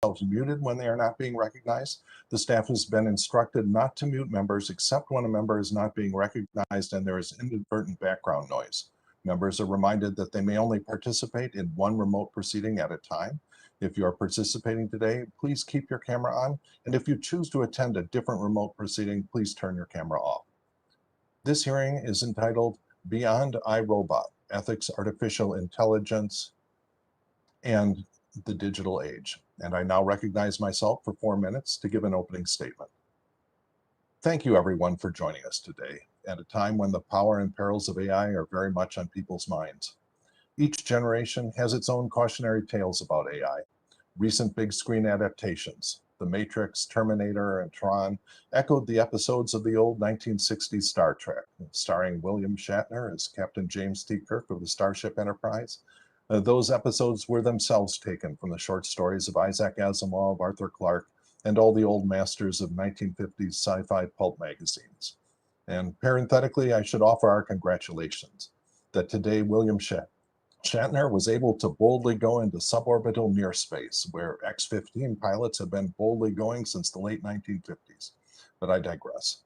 themselves muted when they are not being recognized. The staff has been instructed not to mute members except when a member is not being recognized and there is inadvertent background noise. Members are reminded that they may only participate in one remote proceeding at a time. If you are participating today, please keep your camera on, and if you choose to attend a different remote proceeding, please turn your camera off. This hearing is entitled Beyond iRobot: Ethics, Artificial Intelligence, and the Digital Age. And I now recognize myself for 4 minutes to give an opening statement. Thank you everyone for joining us today at a time when the power and perils of AI are very much on people's minds. Each generation has its own cautionary tales about AI. Recent big screen adaptations, The Matrix, Terminator, and Tron, echoed the episodes of the old 1960s Star Trek, starring William Shatner as Captain James T. Kirk of the Starship Enterprise. Those episodes were themselves taken from the short stories of Isaac Asimov, Arthur Clarke, and all the old masters of 1950s sci-fi pulp magazines. And parenthetically, I should offer our congratulations that today William Shatner was able to boldly go into suborbital near space, where X-15 pilots have been boldly going since the late 1950s. But I digress.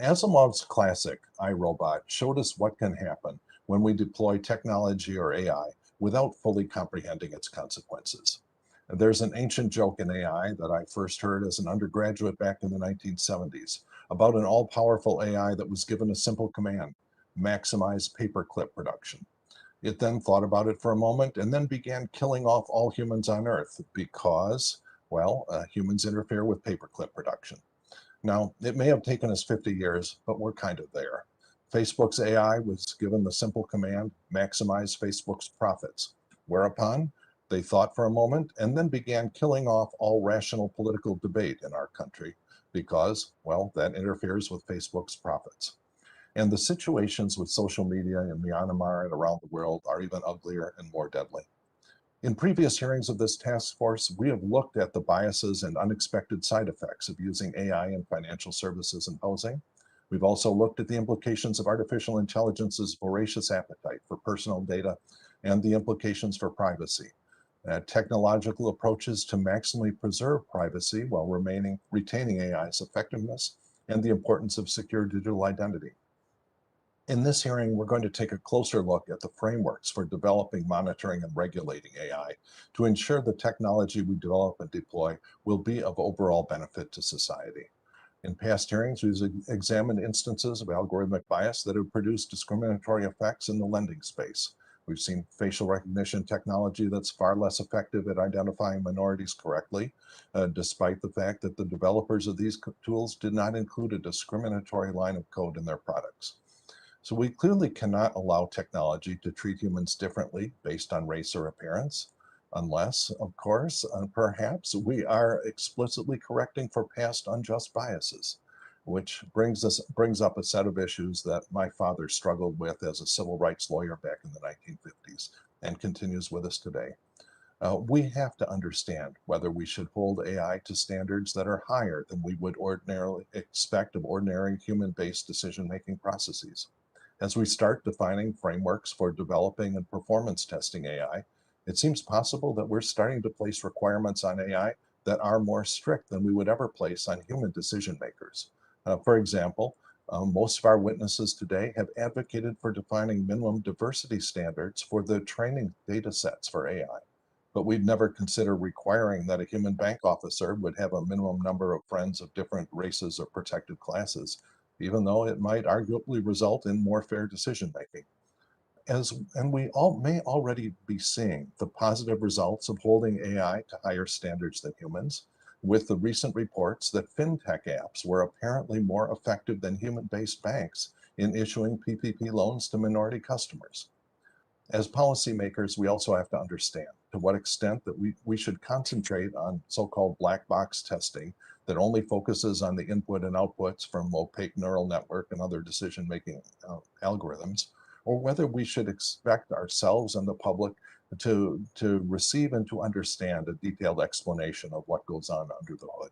Asimov's classic, iRobot, showed us what can happen when we deploy technology or AI without fully comprehending its consequences. There's an ancient joke in AI that I first heard as an undergraduate back in the 1970s about an all-powerful AI that was given a simple command: maximize paperclip production. It then thought about it for a moment and then began killing off all humans on Earth because, well, humans interfere with paperclip production. Now, it may have taken us 50 years, but we're kind of there. Facebook's AI was given the simple command, maximize Facebook's profits, whereupon they thought for a moment and then began killing off all rational political debate in our country because, well, that interferes with Facebook's profits. And the situations with social media in Myanmar and around the world are even uglier and more deadly. In previous hearings of this task force, we have looked at the biases and unexpected side effects of using AI in financial services and housing. We've also looked at the implications of artificial intelligence's voracious appetite for personal data and the implications for privacy. Technological approaches to maximally preserve privacy while retaining AI's effectiveness, and the importance of secure digital identity. In this hearing, we're going to take a closer look at the frameworks for developing, monitoring, and regulating AI to ensure the technology we develop and deploy will be of overall benefit to society. In past hearings, we've examined instances of algorithmic bias that have produced discriminatory effects in the lending space. We've seen facial recognition technology that's far less effective at identifying minorities correctly, despite the fact that the developers of these tools did not include a discriminatory line of code in their products. So we clearly cannot allow technology to treat humans differently based on race or appearance, unless, of course, perhaps we are explicitly correcting for past unjust biases, which brings up a set of issues that my father struggled with as a civil rights lawyer back in the 1950s and continues with us today. We have to understand whether we should hold AI to standards that are higher than we would ordinarily expect of ordinary human-based decision-making processes. As we start defining frameworks for developing and performance testing AI, it seems possible that we're starting to place requirements on AI that are more strict than we would ever place on human decision makers. For example, most of our witnesses today have advocated for defining minimum diversity standards for the training data sets for AI. But we'd never consider requiring that a human bank officer would have a minimum number of friends of different races or protected classes, even though it might arguably result in more fair decision-making. And we may already be seeing the positive results of holding AI to higher standards than humans, with the recent reports that fintech apps were apparently more effective than human-based banks in issuing PPP loans to minority customers. As policymakers, we also have to understand to what extent that we should concentrate on so-called black box testing that only focuses on the input and outputs from opaque neural network and other decision-making algorithms, or whether we should expect ourselves and the public to receive and to understand a detailed explanation of what goes on under the hood.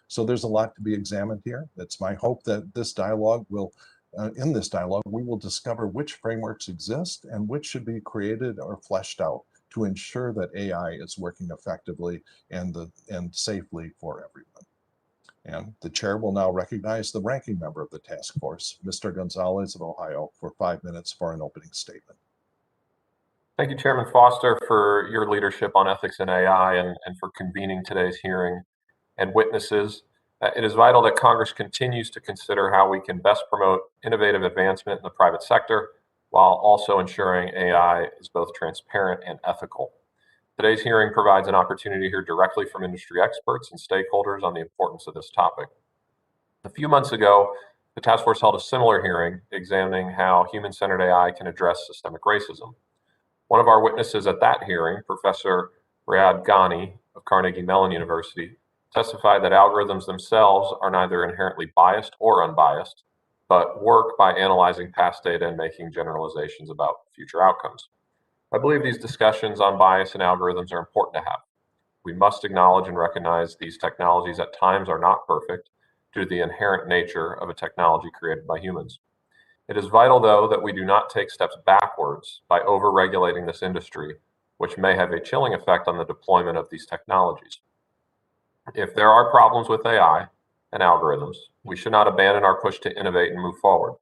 So there's a lot to be examined here. It's my hope that this dialogue will in this dialogue, we will discover which frameworks exist and which should be created or fleshed out to ensure that AI is working effectively and safely for everyone. And the chair will now recognize the ranking member of the task force, Mr. Gonzalez of Ohio, for 5 minutes for an opening statement. Thank you, Chairman Foster, for your leadership on ethics in AI and for convening today's hearing and witnesses. It is vital that Congress continues to consider how we can best promote innovative advancement in the private sector while also ensuring AI is both transparent and ethical. Today's hearing provides an opportunity to hear directly from industry experts and stakeholders on the importance of this topic. A few months ago, the task force held a similar hearing examining how human-centered AI can address systemic racism. One of our witnesses at that hearing, Professor Riyad Ghani of Carnegie Mellon University, testified that algorithms themselves are neither inherently biased or unbiased, but work by analyzing past data and making generalizations about future outcomes. I believe these discussions on bias in algorithms are important to have. We must acknowledge and recognize these technologies at times are not perfect due to the inherent nature of a technology created by humans. It is vital, though, that we do not take steps backwards by over-regulating this industry, which may have a chilling effect on the deployment of these technologies. If there are problems with AI and algorithms, we should not abandon our push to innovate and move forward.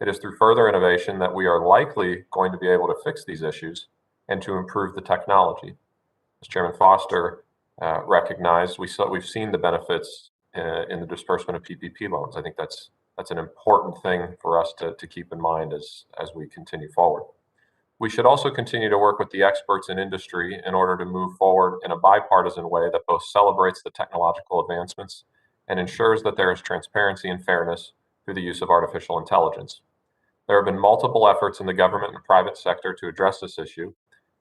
It is through further innovation that we are likely going to be able to fix these issues and to improve the technology. As Chairman Foster recognized, we've seen the benefits in the disbursement of PPP loans. I think that's an important thing for us to keep in mind as we continue forward. We should also continue to work with the experts in industry in order to move forward in a bipartisan way that both celebrates the technological advancements and ensures that there is transparency and fairness through the use of artificial intelligence. There have been multiple efforts in the government and private sector to address this issue,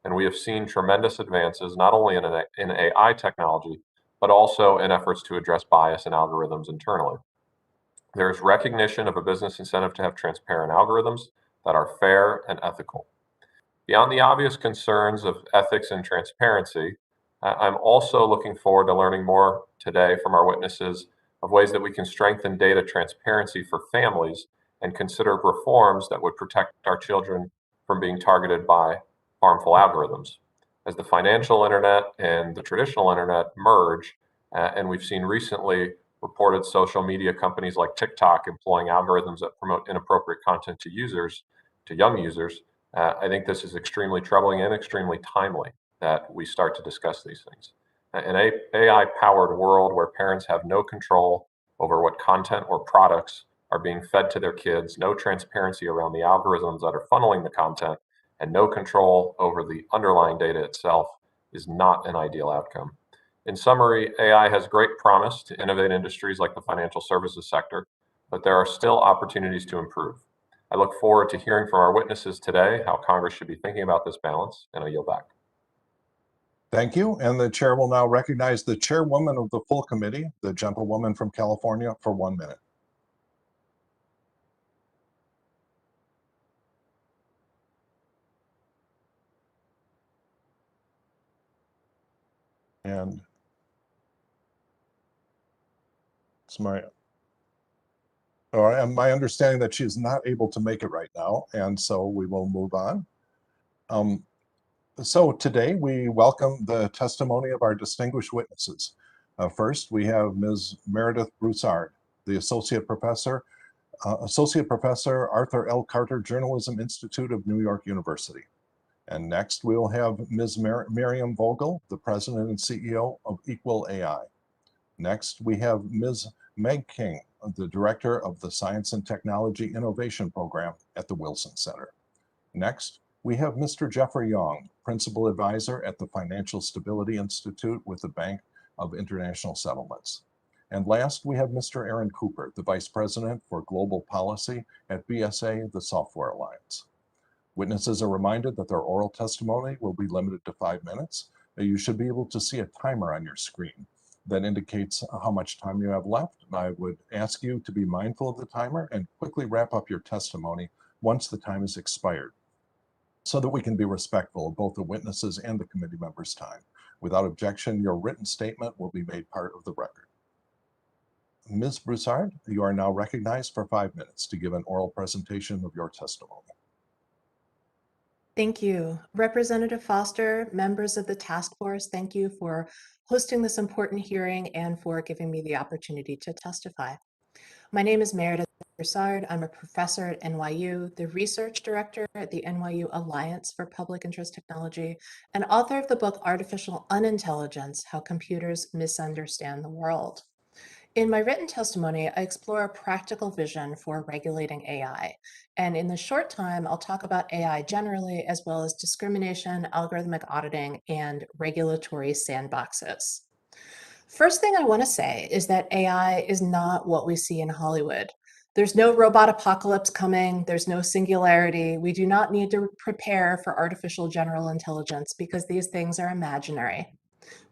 and we have seen tremendous advances not only in AI technology, but also in efforts to address bias in algorithms internally. There is recognition of a business incentive to have transparent algorithms that are fair and ethical. Beyond the obvious concerns of ethics and transparency, I'm also looking forward to learning more today from our witnesses of ways that we can strengthen data transparency for families and consider reforms that would protect our children from being targeted by harmful algorithms. As the financial internet and the traditional internet merge, and we've seen recently reported social media companies like TikTok employing algorithms that promote inappropriate content to young users, I think this is extremely troubling and extremely timely that we start to discuss these things. In an AI-powered world where parents have no control over what content or products are being fed to their kids, no transparency around the algorithms that are funneling the content, and no control over the underlying data itself is not an ideal outcome. In summary, AI has great promise to innovate industries like the financial services sector, but there are still opportunities to improve. I look forward to hearing from our witnesses today how Congress should be thinking about this balance, and I yield back. Thank you. And the chair will now recognize the chairwoman of the full committee, the gentlewoman from California, for 1 minute. And it's my understanding that she is not able to make it right now, and so we will move on. So today we welcome the testimony of our distinguished witnesses. First, we have Ms. Meredith Brassard, the Associate Professor, Arthur L. Carter Journalism Institute of New York University. And next we will have Ms. Miriam Vogel, the President and CEO of EqualAI. Next, we have Ms. Meg King, the Director of the Science and Technology Innovation Program at the Wilson Center. Next, we have Mr. Jeffery Yong, Principal Advisor at the Financial Stability Institute with the Bank of International Settlements. And last, we have Mr. Aaron Cooper, the Vice President for Global Policy at BSA, the Software Alliance. Witnesses are reminded that their oral testimony will be limited to 5 minutes. You should be able to see a timer on your screen that indicates how much time you have left. I would ask you to be mindful of the timer and quickly wrap up your testimony once the time is expired, so that we can be respectful of both the witnesses and the committee members' time. Without objection, your written statement will be made part of the record. Ms. Broussard, you are now recognized for 5 minutes to give an oral presentation of your testimony. Thank you. Representative Foster, members of the task force, thank you for hosting this important hearing and for giving me the opportunity to testify. My name is Meredith Brassard. I'm a professor at NYU, the research director at the NYU Alliance for Public Interest Technology, and author of the book Artificial Unintelligence: How Computers Misunderstand the World. In my written testimony, I explore a practical vision for regulating AI. And in the short time, I'll talk about AI generally, as well as discrimination, algorithmic auditing, and regulatory sandboxes. First thing I want to say is that AI is not what we see in Hollywood. There's no robot apocalypse coming. There's no singularity. We do not need to prepare for artificial general intelligence because these things are imaginary.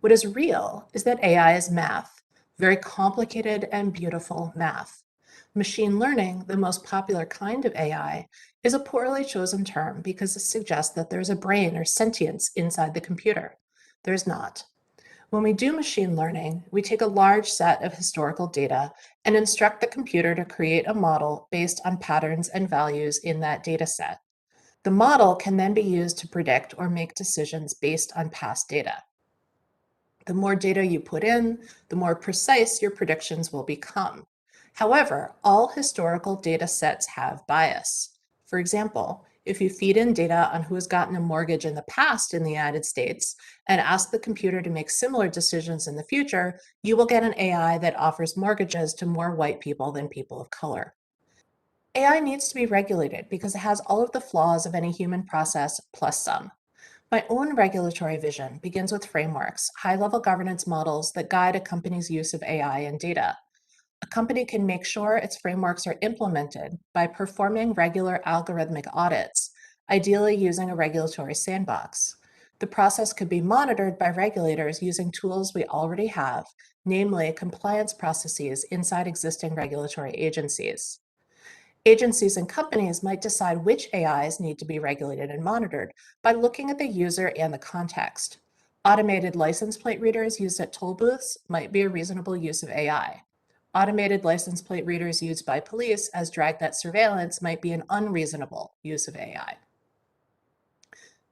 What is real is that AI is math, very complicated and beautiful math. Machine learning, the most popular kind of AI, is a poorly chosen term because it suggests that there's a brain or sentience inside the computer. There's not. When we do machine learning, we take a large set of historical data and instruct the computer to create a model based on patterns and values in that data set. The model can then be used to predict or make decisions based on past data. The more data you put in, the more precise your predictions will become. However, all historical data sets have bias. For example, if you feed in data on who has gotten a mortgage in the past in the United States and ask the computer to make similar decisions in the future, you will get an AI that offers mortgages to more white people than people of color. AI needs to be regulated because it has all of the flaws of any human process plus some. My own regulatory vision begins with frameworks, high-level governance models that guide a company's use of AI and data. A company can make sure its frameworks are implemented by performing regular algorithmic audits, ideally using a regulatory sandbox. The process could be monitored by regulators using tools we already have, namely compliance processes inside existing regulatory agencies. Agencies and companies might decide which AIs need to be regulated and monitored by looking at the user and the context. Automated license plate readers used at toll booths might be a reasonable use of AI. Automated license plate readers used by police as dragnet surveillance might be an unreasonable use of AI.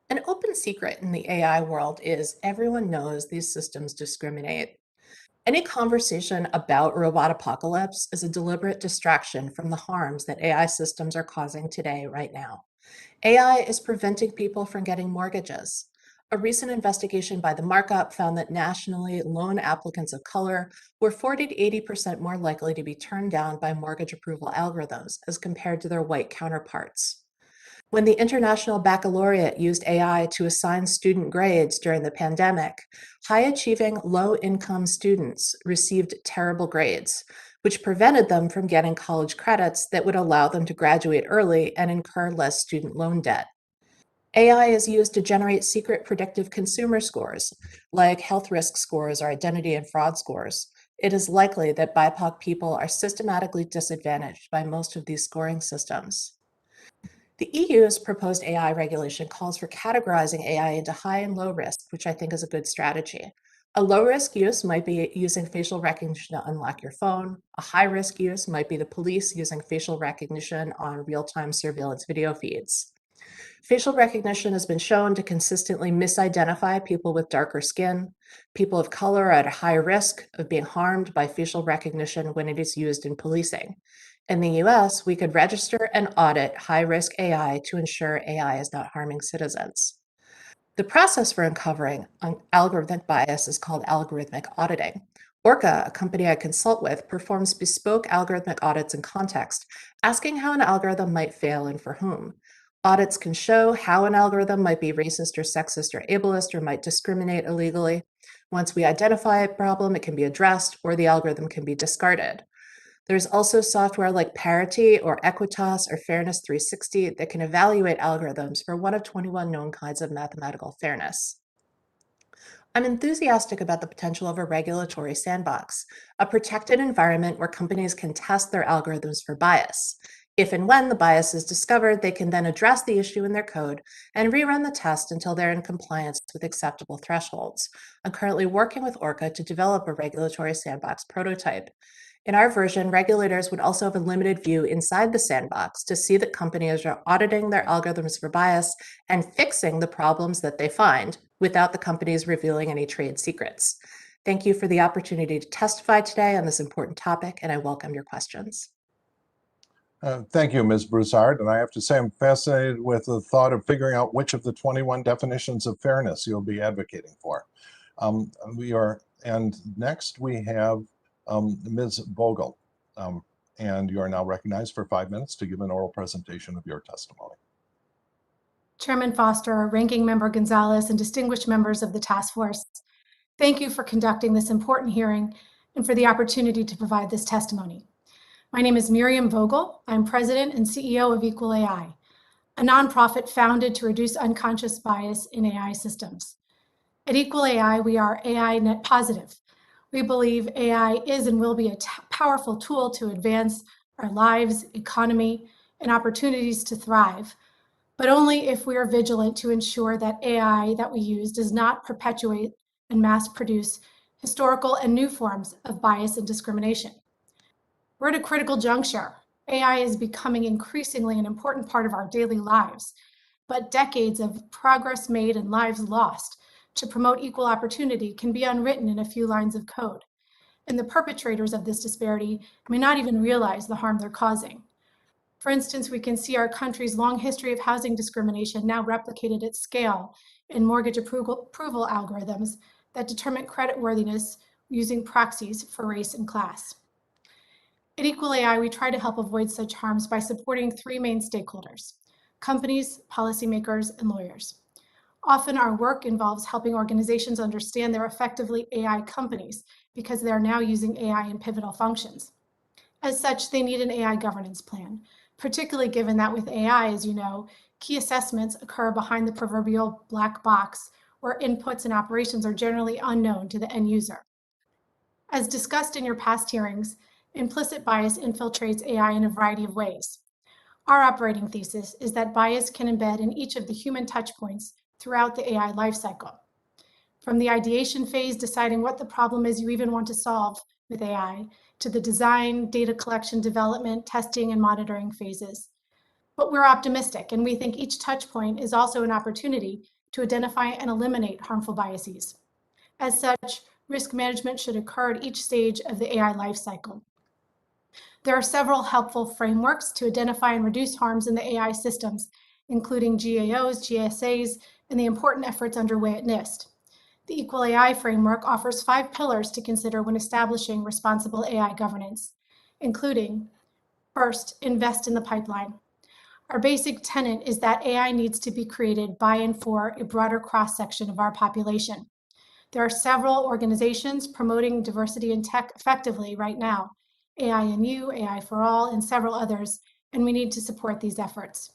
An open secret in the AI world is everyone knows these systems discriminate. Any conversation about robot apocalypse is a deliberate distraction from the harms that AI systems are causing today, right now. AI is preventing people from getting mortgages. A recent investigation by the Markup found that nationally, loan applicants of color were 40 to 80% more likely to be turned down by mortgage approval algorithms as compared to their white counterparts. When the International Baccalaureate used AI to assign student grades during the pandemic, high-achieving, low-income students received terrible grades, which prevented them from getting college credits that would allow them to graduate early and incur less student loan debt. AI is used to generate secret predictive consumer scores, like health risk scores or identity and fraud scores. It is likely that BIPOC people are systematically disadvantaged by most of these scoring systems. The EU's proposed AI regulation calls for categorizing AI into high and low risk, which I think is a good strategy. A low risk use might be using facial recognition to unlock your phone. A high risk use might be the police using facial recognition on real-time surveillance video feeds. Facial recognition has been shown to consistently misidentify people with darker skin. People of color are at a high risk of being harmed by facial recognition when it is used in policing. In the US, we could register and audit high-risk AI to ensure AI is not harming citizens. The process for uncovering algorithmic bias is called algorithmic auditing. Orca, a company I consult with, performs bespoke algorithmic audits in context, asking how an algorithm might fail and for whom. Audits can show how an algorithm might be racist or sexist or ableist or might discriminate illegally. Once we identify a problem, it can be addressed or the algorithm can be discarded. There's also software like Parity or Equitas or Fairness 360 that can evaluate algorithms for one of 21 known kinds of mathematical fairness. I'm enthusiastic about the potential of a regulatory sandbox, a protected environment where companies can test their algorithms for bias. If and when the bias is discovered, they can then address the issue in their code and rerun the test until they're in compliance with acceptable thresholds. I'm currently working with Orca to develop a regulatory sandbox prototype. In our version, regulators would also have a limited view inside the sandbox to see that companies are auditing their algorithms for bias and fixing the problems that they find without the companies revealing any trade secrets. Thank you for the opportunity to testify today on this important topic, and I welcome your questions. Thank you, Ms. Broussard. And I have to say, I'm fascinated with the thought of figuring out which of the 21 definitions of fairness you'll be advocating for. And next we have Ms. Vogel. And you are now recognized for 5 minutes to give an oral presentation of your testimony. Chairman Foster, Ranking Member Gonzalez, and distinguished members of the task force, thank you for conducting this important hearing and for the opportunity to provide this testimony. My name is Miriam Vogel. I'm President and CEO of EqualAI, a nonprofit founded to reduce unconscious bias in AI systems. At EqualAI, we are AI net positive. We believe AI is and will be a powerful tool to advance our lives, economy, and opportunities to thrive, but only if we are vigilant to ensure that AI that we use does not perpetuate and mass produce historical and new forms of bias and discrimination. We're at a critical juncture. AI is becoming increasingly an important part of our daily lives, but decades of progress made and lives lost to promote equal opportunity can be unwritten in a few lines of code. And the perpetrators of this disparity may not even realize the harm they're causing. For instance, we can see our country's long history of housing discrimination now replicated at scale in mortgage approval algorithms that determine creditworthiness using proxies for race and class. At EqualAI, we try to help avoid such harms by supporting three main stakeholders: companies, policymakers, and lawyers. Often our work involves helping organizations understand they're effectively AI companies because they are now using AI in pivotal functions. As such, they need an AI governance plan, particularly given that with AI, as you know, key assessments occur behind the proverbial black box, where inputs and operations are generally unknown to the end user. As discussed in your past hearings, implicit bias infiltrates AI in a variety of ways. Our operating thesis is that bias can embed in each of the human touchpoints throughout the AI lifecycle. From the ideation phase, deciding what the problem is you even want to solve with AI, to the design, data collection, development, testing, and monitoring phases. But we're optimistic, and we think each touchpoint is also an opportunity to identify and eliminate harmful biases. As such, risk management should occur at each stage of the AI lifecycle. There are several helpful frameworks to identify and reduce harms in the AI systems, including GAOs, GSAs, and the important efforts underway at NIST. The EqualAI framework offers 5 pillars to consider when establishing responsible AI governance, including, first, invest in the pipeline. Our basic tenet is that AI needs to be created by and for a broader cross-section of our population. There are several organizations promoting diversity in tech effectively right now: AI&U, AI for All, and several others, and we need to support these efforts.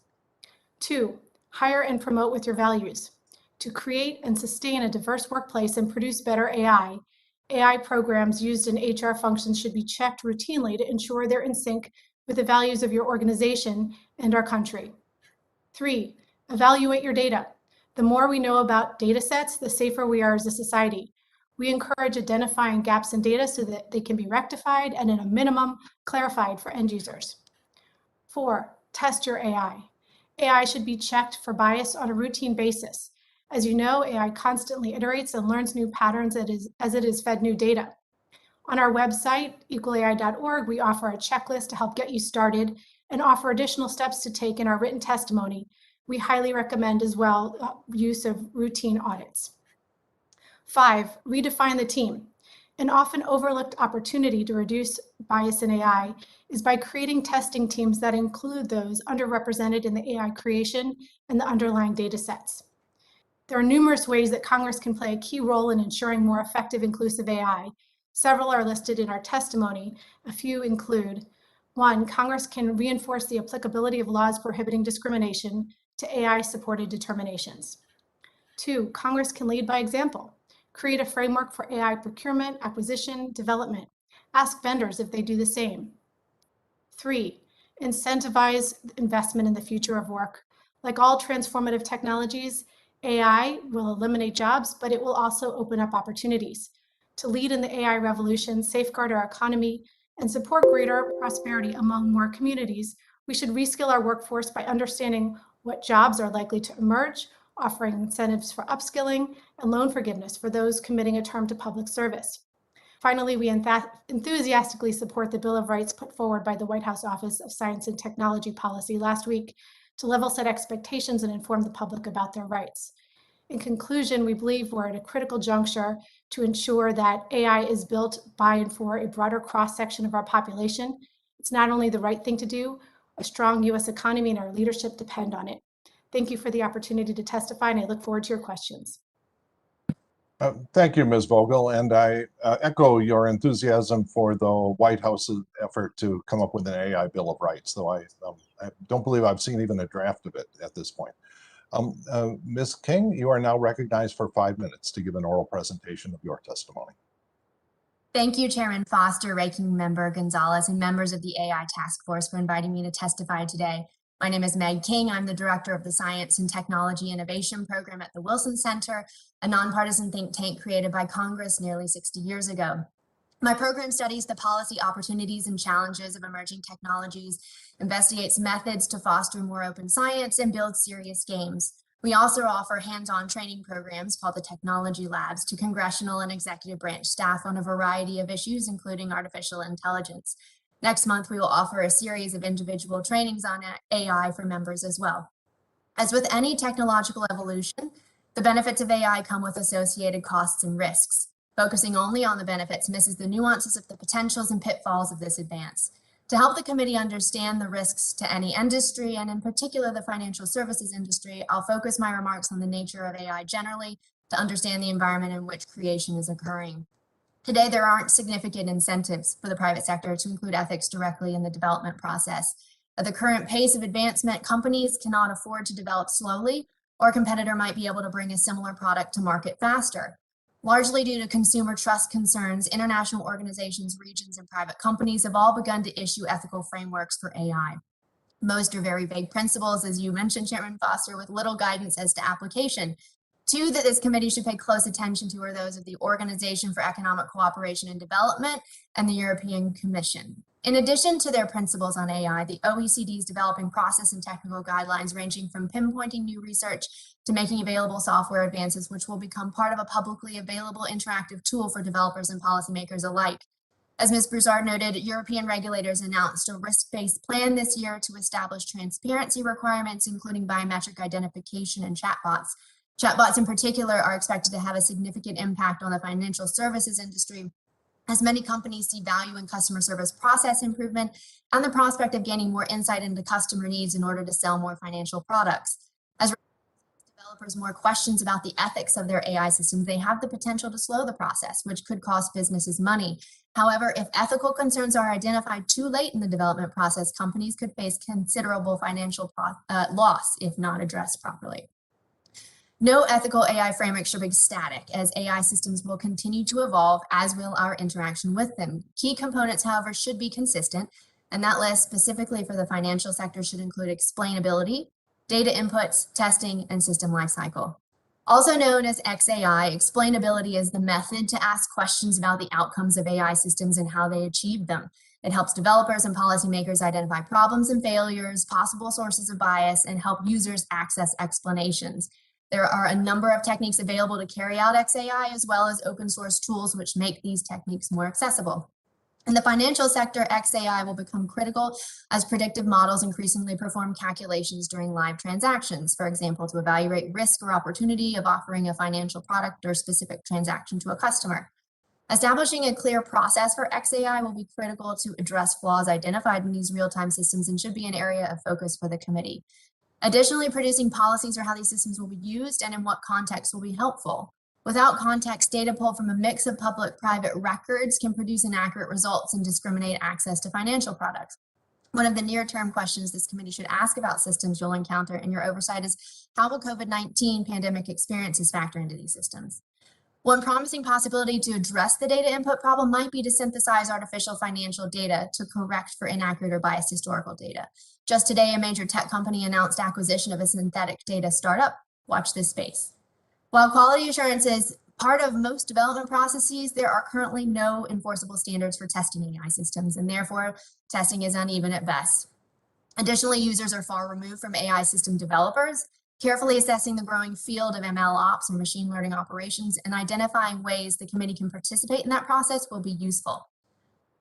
2, hire and promote with your values. To create and sustain a diverse workplace and produce better AI programs used in HR functions should be checked routinely to ensure they're in sync with the values of your organization and our country. 3, evaluate your data. The more we know about data sets, the safer we are as a society. We encourage identifying gaps in data so that they can be rectified and, at a minimum, clarified for end users. 4, test your AI. AI should be checked for bias on a routine basis. As you know, AI constantly iterates and learns new patterns as it is fed new data. On our website, equalai.org, we offer a checklist to help get you started and offer additional steps to take in our written testimony. We highly recommend as well use of routine audits. 5, redefine the team. An often overlooked opportunity to reduce bias in AI is by creating testing teams that include those underrepresented in the AI creation and the underlying data sets. There are numerous ways that Congress can play a key role in ensuring more effective, inclusive AI. Several are listed in our testimony. A few include: 1, Congress can reinforce the applicability of laws prohibiting discrimination to AI-supported determinations. 2, Congress can lead by example. Create a framework for AI procurement, acquisition, development. Ask vendors if they do the same. 3, incentivize investment in the future of work. Like all transformative technologies, AI will eliminate jobs, but it will also open up opportunities. To lead in the AI revolution, safeguard our economy, and support greater prosperity among more communities, we should reskill our workforce by understanding what jobs are likely to emerge, offering incentives for upskilling and loan forgiveness for those committing a term to public service. Finally, we enthusiastically support the Bill of Rights put forward by the White House Office of Science and Technology Policy last week to level set expectations and inform the public about their rights. In conclusion, we believe we're at a critical juncture to ensure that AI is built by and for a broader cross-section of our population. It's not only the right thing to do, a strong U.S. economy and our leadership depend on it. Thank you for the opportunity to testify, and I look forward to your questions. Thank you, Ms. Vogel, and I echo your enthusiasm for the White House's effort to come up with an AI Bill of Rights, though I don't believe I've seen even a draft of it at this point. Ms. King, you are now recognized for 5 minutes to give an oral presentation of your testimony. Thank you, Chairman Foster, Ranking Member Gonzalez, and members of the AI Task Force for inviting me to testify today. My name is Meg King. I'm the director of the Science and Technology Innovation Program at the Wilson Center, a nonpartisan think tank created by Congress nearly 60 years ago. My program studies the policy opportunities and challenges of emerging technologies, investigates methods to foster more open science, and builds serious games. We also offer hands-on training programs called the Technology Labs to congressional and executive branch staff on a variety of issues, including artificial intelligence. Next month, we will offer a series of individual trainings on AI for members as well. As with any technological evolution, the benefits of AI come with associated costs and risks. Focusing only on the benefits misses the nuances of the potentials and pitfalls of this advance. To help the committee understand the risks to any industry, and in particular the financial services industry, I'll focus my remarks on the nature of AI generally to understand the environment in which creation is occurring. Today, there aren't significant incentives for the private sector to include ethics directly in the development process. At the current pace of advancement, companies cannot afford to develop slowly, or a competitor might be able to bring a similar product to market faster. Largely due to consumer trust concerns, international organizations, regions, and private companies have all begun to issue ethical frameworks for AI. Most are very vague principles, as you mentioned, Chairman Foster, with little guidance as to application. Two that this committee should pay close attention to are those of the Organization for Economic Cooperation and Development and the European Commission. In addition to their principles on AI, the OECD is developing process and technical guidelines ranging from pinpointing new research to making available software advances, which will become part of a publicly available interactive tool for developers and policymakers alike. As Ms. Broussard noted, European regulators announced a risk-based plan this year to establish transparency requirements, including biometric identification and chatbots. Chatbots in particular are expected to have a significant impact on the financial services industry, as many companies see value in customer service process improvement and the prospect of gaining more insight into customer needs in order to sell more financial products. As developers more questions about the ethics of their AI systems, they have the potential to slow the process, which could cost businesses money. However, if ethical concerns are identified too late in the development process, companies could face considerable financial loss if not addressed properly. No ethical AI framework should be static, as AI systems will continue to evolve, as will our interaction with them. Key components, however, should be consistent, and that list specifically for the financial sector should include explainability, data inputs, testing, and system lifecycle. Also known as XAI, explainability is the method to ask questions about the outcomes of AI systems and how they achieve them. It helps developers and policymakers identify problems and failures, possible sources of bias, and help users access explanations. There are a number of techniques available to carry out XAI, as well as open source tools which make these techniques more accessible. In the financial sector, XAI will become critical as predictive models increasingly perform calculations during live transactions, for example, to evaluate risk or opportunity of offering a financial product or specific transaction to a customer. Establishing a clear process for XAI will be critical to address flaws identified in these real-time systems and should be an area of focus for the committee. Additionally, producing policies for how these systems will be used and in what context will be helpful. Without context, data pulled from a mix of public-private records can produce inaccurate results and discriminate access to financial products. One of the near-term questions this committee should ask about systems you'll encounter in your oversight is, how will COVID-19 pandemic experiences factor into these systems? One promising possibility to address the data input problem might be to synthesize artificial financial data to correct for inaccurate or biased historical data. Just today, a major tech company announced acquisition of a synthetic data startup. Watch this space. While quality assurance is Part of most development processes, there are currently no enforceable standards for testing AI systems, and therefore testing is uneven at best. Additionally, users are far removed from AI system developers. Carefully assessing the growing field of ML ops and machine learning operations and identifying ways the committee can participate in that process will be useful.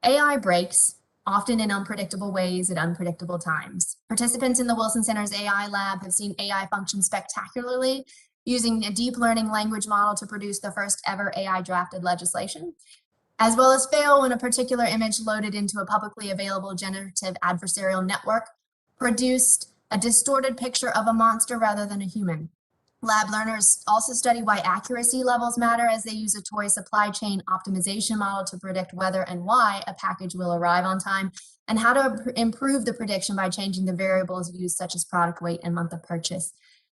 AI breaks, often in unpredictable ways at unpredictable times. Participants in the Wilson Center's AI lab have seen AI function spectacularly, using a deep learning language model to produce the first ever AI drafted legislation, as well as fail when a particular image loaded into a publicly available generative adversarial network produced a distorted picture of a monster rather than a human. Lab learners also study why accuracy levels matter as they use a toy supply chain optimization model to predict whether and why a package will arrive on time, and how to improve the prediction by changing the variables used, such as product weight and month of purchase.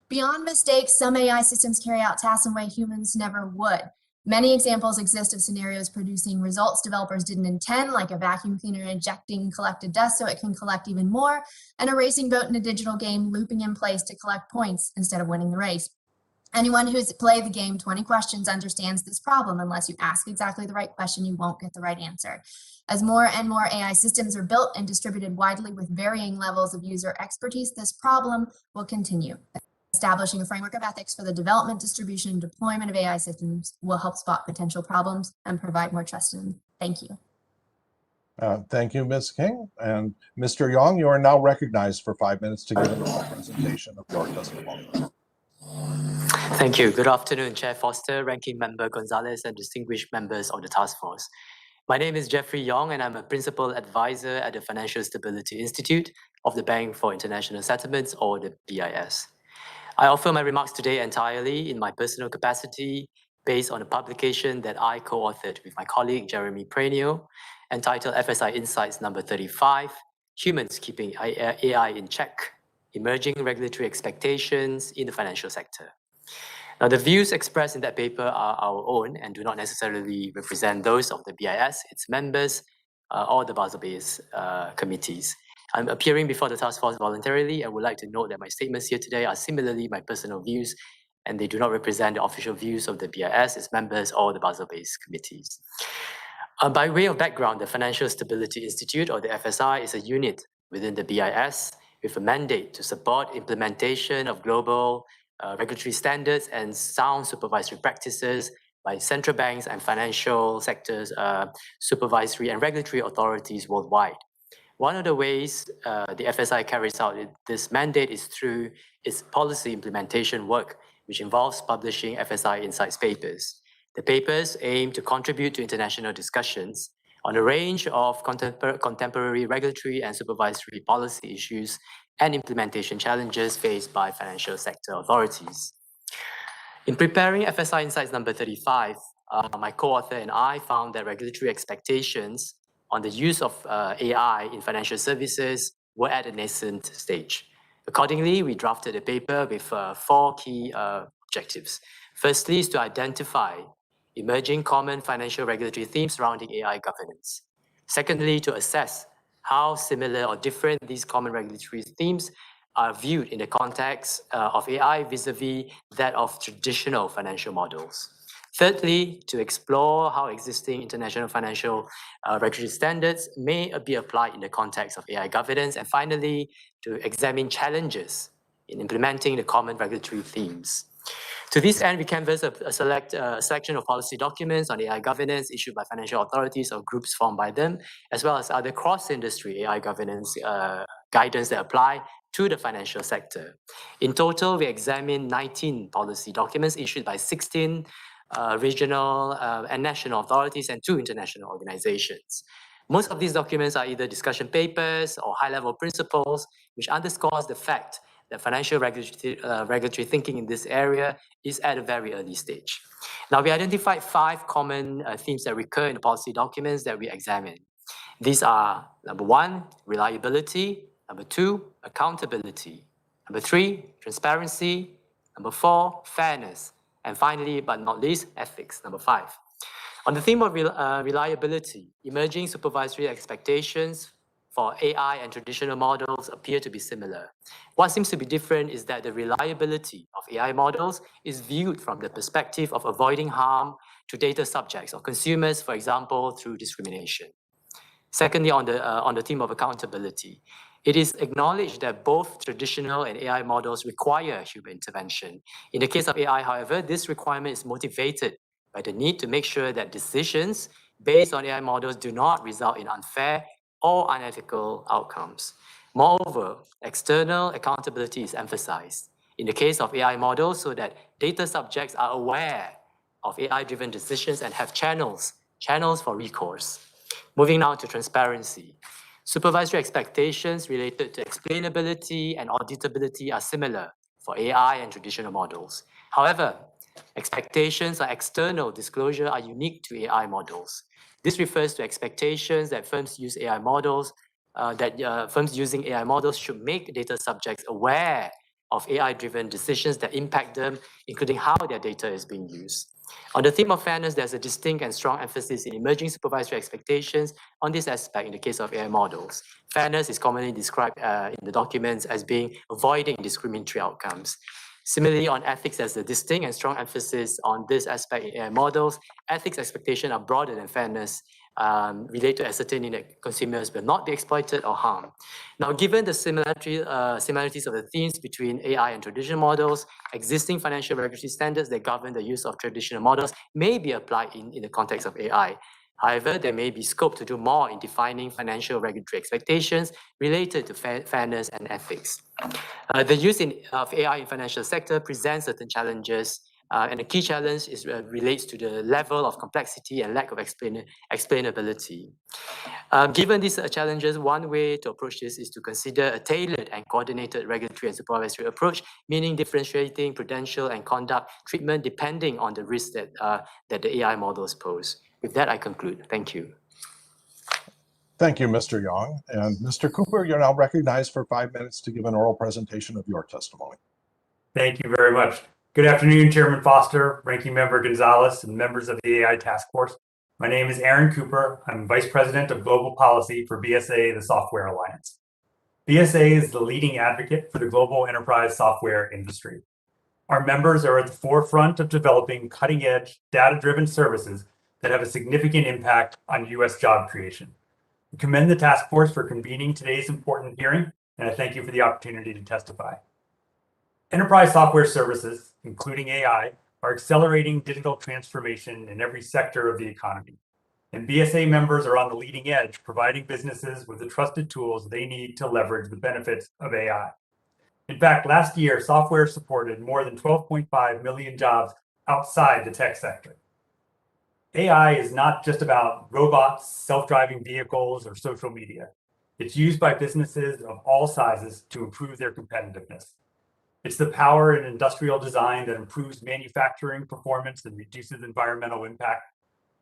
Beyond mistakes, some AI systems carry out tasks in a way humans never would. Many examples exist of scenarios producing results developers didn't intend, like a vacuum cleaner injecting collected dust so it can collect even more, and a racing boat in a digital game looping in place to collect points instead of winning the race. Anyone who's played the game 20 questions understands this problem. Unless you ask exactly the right question, you won't get the right answer. As more and more AI systems are built and distributed widely with varying levels of user expertise, this problem will continue. Establishing a framework of ethics for the development, distribution, and deployment of AI systems will help spot potential problems and provide more trust in them. Thank you. Thank you, Ms. King. And Mr. Yong, you are now recognized for 5 minutes to give an oral presentation of your testimony. Thank you. Good afternoon, Chair Foster, Ranking Member Gonzalez, and distinguished members of the task force. My name is Jeffery Yong, and I'm a Principal Advisor at the Financial Stability Institute of the Bank for International Settlements, or the BIS. I offer my remarks today entirely in my personal capacity based on a publication that I co-authored with my colleague Jeremy Pranio, entitled FSI Insights number 35, Humans Keeping AI in Check, Emerging Regulatory Expectations in the Financial Sector. Now, the views expressed in that paper are our own and do not necessarily represent those of the BIS, its members, or the Basel-based committees. I'm appearing before the task force voluntarily and would like to note that my statements here today are similarly my personal views, and they do not represent the official views of the BIS, its members, or the Basel-based committees. By way of background, the Financial Stability Institute, or the FSI, is a unit within the BIS with a mandate to support implementation of global regulatory standards and sound supervisory practices by central banks and financial sectors, supervisory and regulatory authorities worldwide. One of the ways the FSI carries out this mandate is through its policy implementation work, which involves publishing FSI Insights papers. The papers aim to contribute to international discussions on a range of contemporary regulatory and supervisory policy issues and implementation challenges faced by financial sector authorities. In preparing FSI Insights number 35, my co-author and I found that regulatory expectations on the use of AI in financial services were at a nascent stage. Accordingly, we drafted a paper with 4 key objectives. Firstly, is to identify emerging common financial regulatory themes surrounding AI governance. Secondly, to assess how similar or different these common regulatory themes are viewed in the context of AI vis-a-vis that of traditional financial models. Thirdly, to explore how existing international financial regulatory standards may be applied in the context of AI governance. And finally, to examine challenges in implementing the common regulatory themes. To this end, we canvassed a selection of policy documents on AI governance issued by financial authorities or groups formed by them, as well as other cross-industry AI governance guidance that apply to the financial sector. In total, we examined 19 policy documents issued by 16 regional and national authorities and 2 international organizations. Most of these documents are either discussion papers or high-level principles, which underscores the fact that financial regulatory thinking in this area is at a very early stage. Now, we identified 5 common themes that recur in the policy documents that we examined. These are, number 1, reliability; number 2, accountability; number 3, transparency; number 4, fairness; and finally, but not least, ethics, number 5. On the theme of reliability, emerging supervisory expectations for AI and traditional models appear to be similar. What seems to be different is that the reliability of AI models is viewed from the perspective of avoiding harm to data subjects or consumers, for example, through discrimination. Secondly, on the theme of accountability, it is acknowledged that both traditional and AI models require human intervention. In the case of AI, however, this requirement is motivated by the need to make sure that decisions based on AI models do not result in unfair or unethical outcomes. Moreover, external accountability is emphasized in the case of AI models so that data subjects are aware of AI-driven decisions and have channels for recourse. Moving now to transparency. Supervisory expectations related to explainability and auditability are similar for AI and traditional models. However, expectations on external disclosure are unique to AI models. This refers to expectations that firms use AI models, firms using AI models should make data subjects aware of AI-driven decisions that impact them, including how their data is being used. On the theme of fairness, there's a distinct and strong emphasis in emerging supervisory expectations on this aspect in the case of AI models. Fairness is commonly described in the documents as being avoiding discriminatory outcomes. Similarly, on ethics, there's a distinct and strong emphasis on this aspect in AI models. Ethics expectations are broader than fairness, relate to ascertaining that consumers will not be exploited or harmed. Now, given the similarities of the themes between AI and traditional models, existing financial regulatory standards that govern the use of traditional models may be applied in the context of AI. However, there may be scope to do more in defining financial regulatory expectations related to fairness and ethics. The use of AI in financial sector presents certain challenges, and the key challenge relates to the level of complexity and lack of explainability. Given these challenges, one way to approach this is to consider a tailored and coordinated regulatory and supervisory approach, meaning differentiating prudential and conduct treatment depending on the risk that the AI models pose. With that, I conclude. Thank you. Thank you, Mr. Yong. And Mr. Cooper, you're now recognized for 5 minutes to give an oral presentation of your testimony. Thank you very much. Good afternoon, Chairman Foster, Ranking Member Gonzalez, and members of the AI Task Force. My name is Aaron Cooper. I'm Vice President of Global Policy for BSA, the Software Alliance. BSA is the leading advocate for the global enterprise software industry. Our members are at the forefront of developing cutting-edge, data-driven services that have a significant impact on U.S. job creation. I commend the task force for convening today's important hearing, and I thank you for the opportunity to testify. Enterprise software services, including AI, are accelerating digital transformation in every sector of the economy. And BSA members are on the leading edge, providing businesses with the trusted tools they need to leverage the benefits of AI. In fact, last year, software supported more than 12.5 million jobs outside the tech sector. AI is not just about robots, self-driving vehicles, or social media. It's used by businesses of all sizes to improve their competitiveness. It's the power in industrial design that improves manufacturing performance and reduces environmental impact.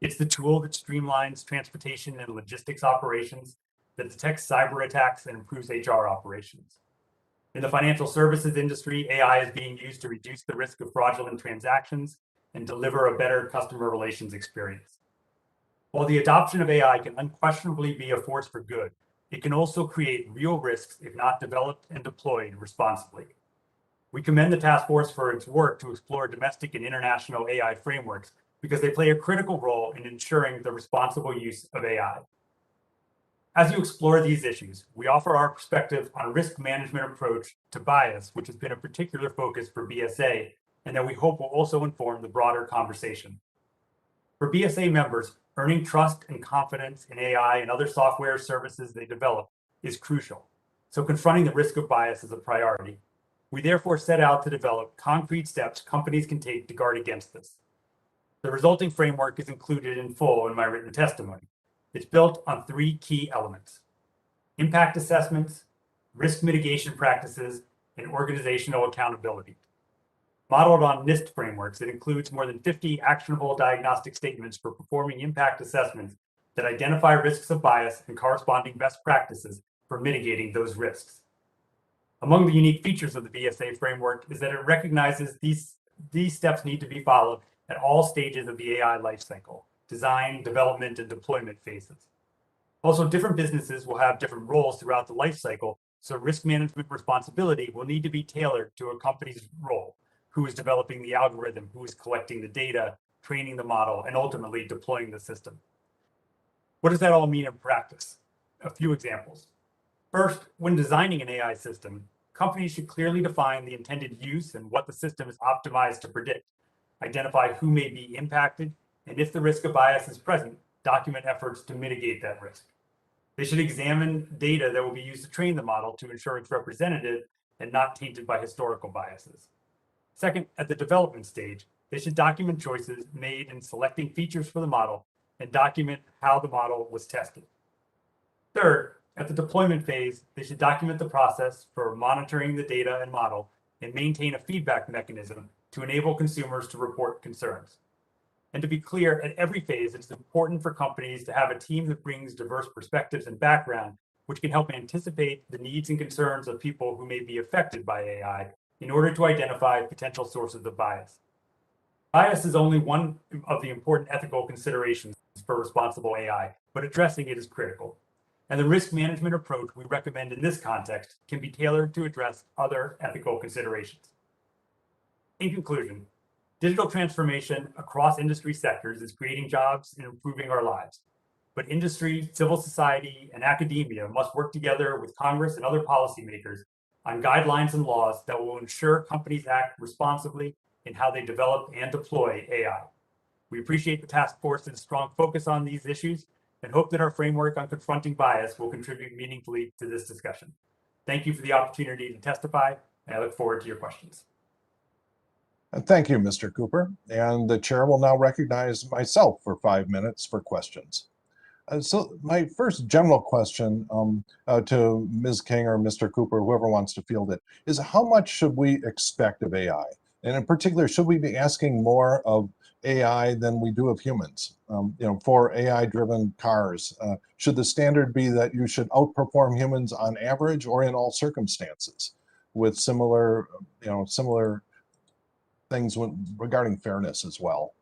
It's the tool that streamlines transportation and logistics operations, that detects cyber attacks and improves HR operations. In the financial services industry, AI is being used to reduce the risk of fraudulent transactions and deliver a better customer relations experience. While the adoption of AI can unquestionably be a force for good, it can also create real risks if not developed and deployed responsibly. We commend the task force for its work to explore domestic and international AI frameworks because they play a critical role in ensuring the responsible use of AI. As you explore these issues, we offer our perspective on a risk management approach to bias, which has been a particular focus for BSA, and that we hope will also inform the broader conversation. For BSA members, earning trust and confidence in AI and other software services they develop is crucial, so confronting the risk of bias is a priority. We therefore set out to develop concrete steps companies can take to guard against this. The resulting framework is included in full in my written testimony. It's built on 3 key elements: impact assessments, risk mitigation practices, and organizational accountability. Modeled on NIST frameworks, it includes more than 50 actionable diagnostic statements for performing impact assessments that identify risks of bias and corresponding best practices for mitigating those risks. Among the unique features of the BSA framework is that it recognizes these steps need to be followed at all stages of the AI lifecycle: design, development, and deployment phases. Also, different businesses will have different roles throughout the life cycle, so risk management responsibility will need to be tailored to a company's role. Who is developing the algorithm, who is collecting the data, training the model, and ultimately deploying the system. What does that all mean in practice? A few examples. First, when designing an AI system, companies should clearly define the intended use and what the system is optimized to predict, identify who may be impacted, and if the risk of bias is present, document efforts to mitigate that risk. They should examine data that will be used to train the model to ensure it's representative and not tainted by historical biases. Second, at the development stage, they should document choices made in selecting features for the model and document how the model was tested. Third, at the deployment phase, they should document the process for monitoring the data and model and maintain a feedback mechanism to enable consumers to report concerns. And to be clear, at every phase, it's important for companies to have a team that brings diverse perspectives and background, which can help anticipate the needs and concerns of people who may be affected by AI in order to identify potential sources of bias. Bias is only one of the important ethical considerations for responsible AI, but addressing it is critical. And the risk management approach we recommend in this context can be tailored to address other ethical considerations. In conclusion, digital transformation across industry sectors is creating jobs and improving our lives. But industry, civil society, and academia must work together with Congress and other policymakers on guidelines and laws that will ensure companies act responsibly in how they develop and deploy AI. We appreciate the task force's strong focus on these issues and hope that our framework on confronting bias will contribute meaningfully to this discussion. Thank you for the opportunity to testify, and I look forward to your questions. Thank you, Mr. Cooper. And the chair will now recognize myself for 5 minutes for questions. So my first general question to Ms. King or Mr. Cooper, whoever wants to field it, is how much should we expect of AI? And in particular, should we be asking more of AI than we do of humans? For AI-driven cars, should the standard be that you should outperform humans on average or in all circumstances, with similar things regarding fairness as well?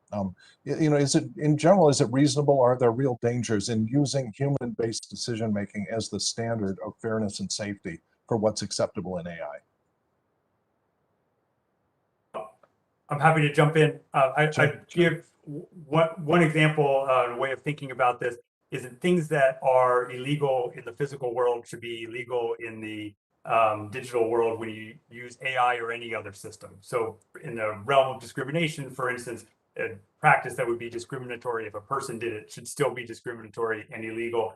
Is it in general, is it reasonable, or are there real dangers in using human-based decision-making as the standard of fairness and safety for what's acceptable in AI? I'm happy to jump in. I give one example, a way of thinking about this is that things that are illegal in the physical world should be illegal in the digital world when you use AI or any other system. So in the realm of discrimination, for instance, a practice that would be discriminatory if a person did it should still be discriminatory and illegal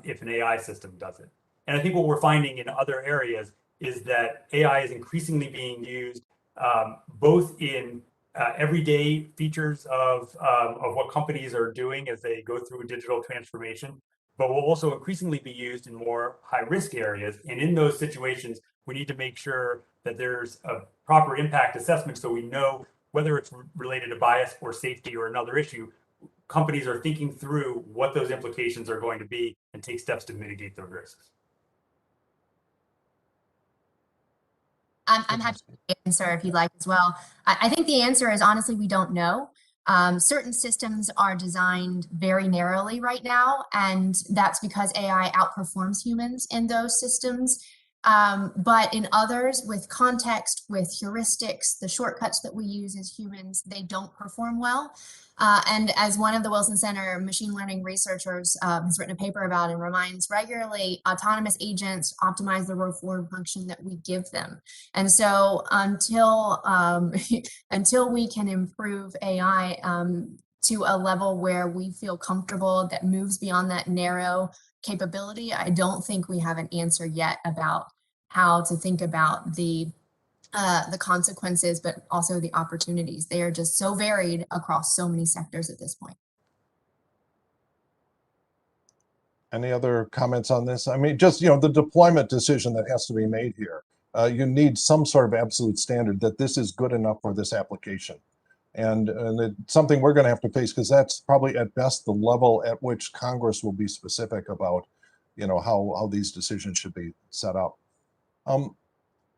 if an AI system does it. And I think what we're finding in other areas is that AI is increasingly being used both in everyday features of what companies are doing as they go through a digital transformation, but will also increasingly be used in more high-risk areas. And in those situations, we need to make sure that there's a proper impact assessment so we know whether it's related to bias or safety or another issue. Companies are thinking through what those implications are going to be and take steps to mitigate those risks. I'm happy to answer if you'd like as well. I think the answer is honestly, we don't know. Certain systems are designed very narrowly right now, and that's because AI outperforms humans in those systems. But in others, with context, with heuristics, the shortcuts that we use as humans, they don't perform well. And as one of the Wilson Center machine learning researchers has written a paper about and reminds regularly, autonomous agents optimize the reward function that we give them. And so until we can improve AI to a level where we feel comfortable that moves beyond that narrow capability, I don't think we have an answer yet about how to think about the consequences, but also the opportunities. They are just so varied across so many sectors at this point. Any other comments on this? I mean, just, the deployment decision that has to be made here. You need some sort of absolute standard that this is good enough for this application. And it's something we're going to have to face, because that's probably at best the level at which Congress will be specific about, how these decisions should be set up.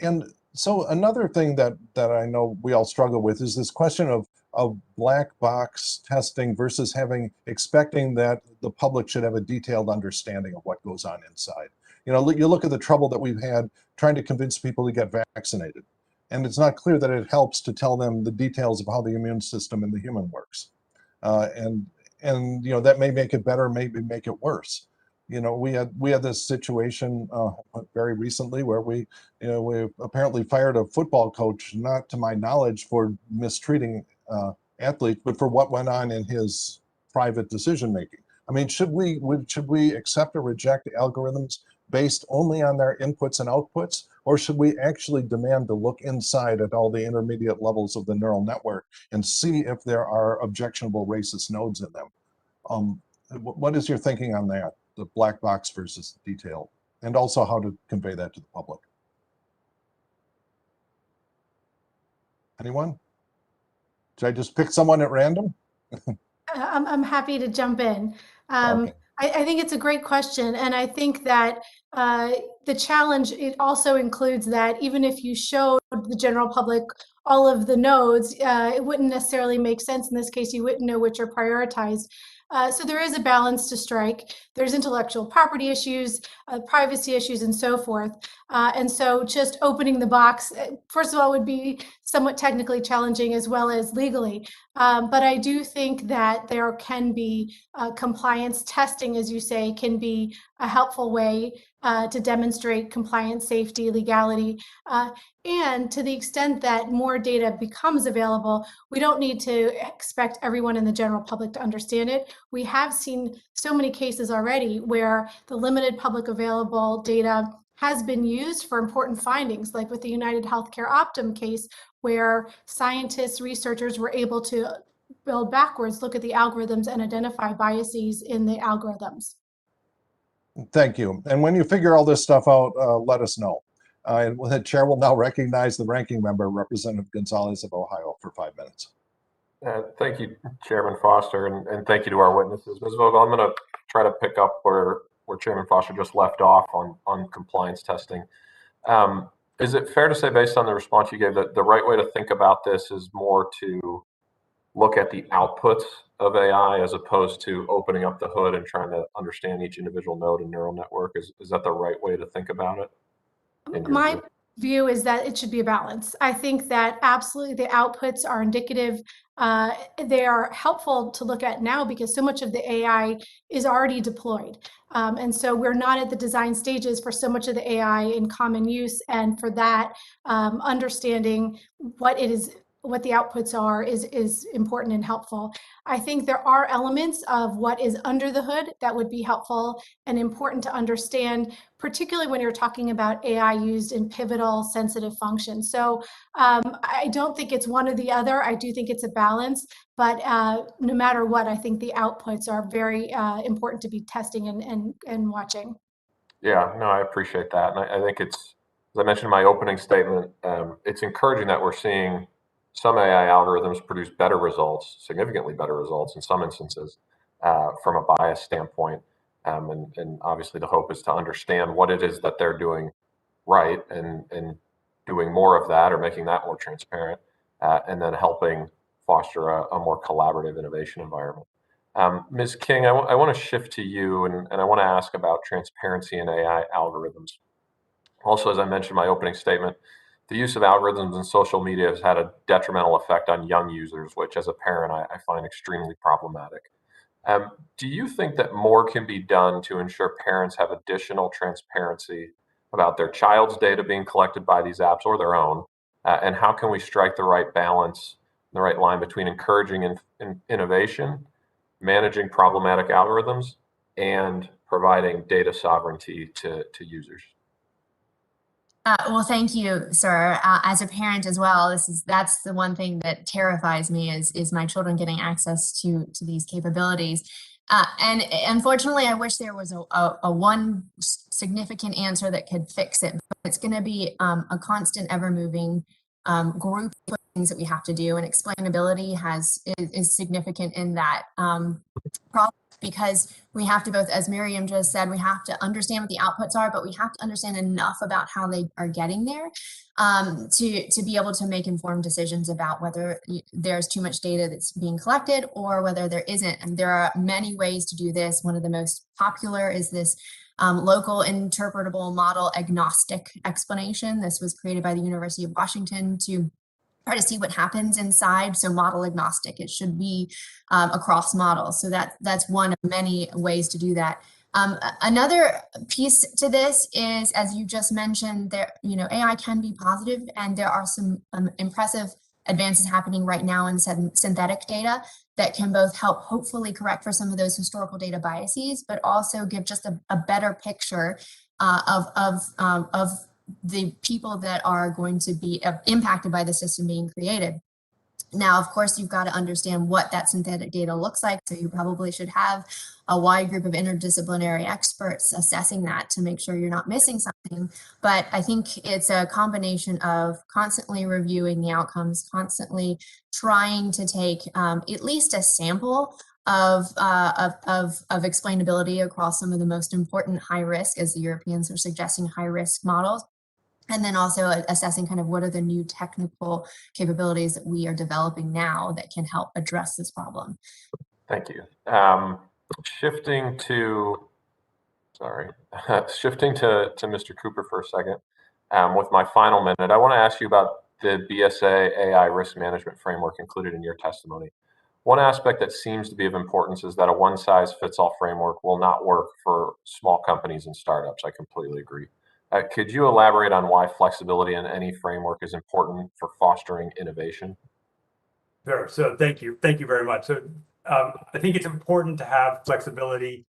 And so another thing that I know we all struggle with is this question of of black box testing versus expecting that the public should have a detailed understanding of what goes on inside. You know, you look at the trouble that we've had trying to convince people to get vaccinated, and it's not clear that it helps to tell them the details of how the immune system in the human works. And you know, that may make it better, maybe make it worse. You know, we had this situation very recently where we apparently fired a football coach, not to my knowledge for mistreating athletes, but for what went on in his private decision making. I mean, should we accept or reject algorithms based only on their inputs and outputs, or should we actually demand to look inside at all the intermediate levels of the neural network and see if there are objectionable racist nodes in them? What is your thinking on that, the black box versus detail, and also how to convey that to the public? Anyone? Should I just pick someone at random? I'm happy to jump in. Okay. I think it's a great question, and I think that the challenge, it also includes that even if you showed the general public all of the nodes, it wouldn't necessarily make sense. In this case, you wouldn't know which are prioritized. So there is a balance to strike. There's intellectual property issues, privacy issues, and so forth. And so just opening the box, first of all, would be somewhat technically challenging as well as legally. But I do think that there can be compliance testing, as you say, can be a helpful way to demonstrate compliance, safety, legality. And to the extent that more data becomes available, we don't need to expect everyone in the general public to understand it. We have seen so many cases already where the limited public available data has been used for important findings, like with the United Healthcare Optum case, where scientists, researchers were able to build backwards, look at the algorithms and identify biases in the algorithms. Thank you. And when you figure all this stuff out, let us know. And the chair will now recognize the ranking member, Representative Gonzalez of Ohio, for 5 minutes. Thank you, Chairman Foster, and thank you to our witnesses. Ms. Vogel, I'm going to try to pick up where Chairman Foster just left off on compliance testing. Is it fair to say, based on the response you gave, that the right way to think about this is more to look at the outputs of AI as opposed to opening up the hood and trying to understand each individual node and neural network? Is that the right way to think about it? My view is that it should be a balance. I think that absolutely the outputs are indicative. They are helpful to look at now because so much of the AI is already deployed. And so we're not at the design stages for so much of the AI in common use. And for that, understanding what the outputs are is important and helpful. I think there are elements of what is under the hood that would be helpful and important to understand, particularly when you're talking about AI used in pivotal sensitive functions. So I don't think it's one or the other. I do think it's a balance, but no matter what, I think the outputs are very important to be testing and watching. Yeah, no, I appreciate that. And I think it's, as I mentioned in my opening statement, it's encouraging that we're seeing some AI algorithms produce better results, significantly better results in some instances from a bias standpoint. And obviously the hope is to understand what it is that they're doing right and doing more of that or making that more transparent and then helping foster a more collaborative innovation environment. Ms. King, I want to shift to you and I want to ask about transparency in AI algorithms. Also, as I mentioned in my opening statement, the use of algorithms in social media has had a detrimental effect on young users, which as a parent, I find extremely problematic. Do you think that more can be done to ensure parents have additional transparency about their child's data being collected by these apps or their own? And how can we strike the right balance, the right line between encouraging innovation, managing problematic algorithms, and providing data sovereignty to users? Well, thank you, sir. As a parent as well, that's the one thing that terrifies me is my children getting access to these capabilities. And unfortunately, I wish there was a one significant answer that could fix it. But it's going to be a constant, ever-moving group of things that we have to do. And explainability is significant in that. Problem because we have to both, as Miriam just said, we have to understand what the outputs are, but we have to understand enough about how they are getting there to be able to make informed decisions about whether there's too much data that's being collected or whether there isn't. And there are many ways to do this. One of the most popular is this local interpretable model agnostic explanation. This was created by the University of Washington to try to see what happens inside. So model agnostic, it should be across models. So that's one of many ways to do that. Another piece to this is, as you just mentioned, there, AI can be positive, and there are some impressive advances happening right now in synthetic data that can both help hopefully correct for some of those historical data biases, but also give just a better picture of the people that are going to be impacted by the system being created. Now, of course, you've got to understand what that synthetic data looks like. So you probably should have a wide group of interdisciplinary experts assessing that to make sure you're not missing something. But I think it's a combination of constantly reviewing the outcomes, constantly trying to take at least a sample of explainability across some of the most important high risk, as the Europeans are suggesting, high risk models. And then also assessing kind of what are the new technical capabilities that we are developing now that can help address this problem. Thank you. Shifting to Mr. Cooper for a second. With my final minute, I want to ask you about the BSA AI risk management framework included in your testimony. One aspect that seems to be of importance is that a one-size-fits-all framework will not work for small companies and startups. I completely agree. Could you elaborate on why flexibility in any framework is important for fostering innovation? Sure. So thank you very much. So I think it's important to have flexibility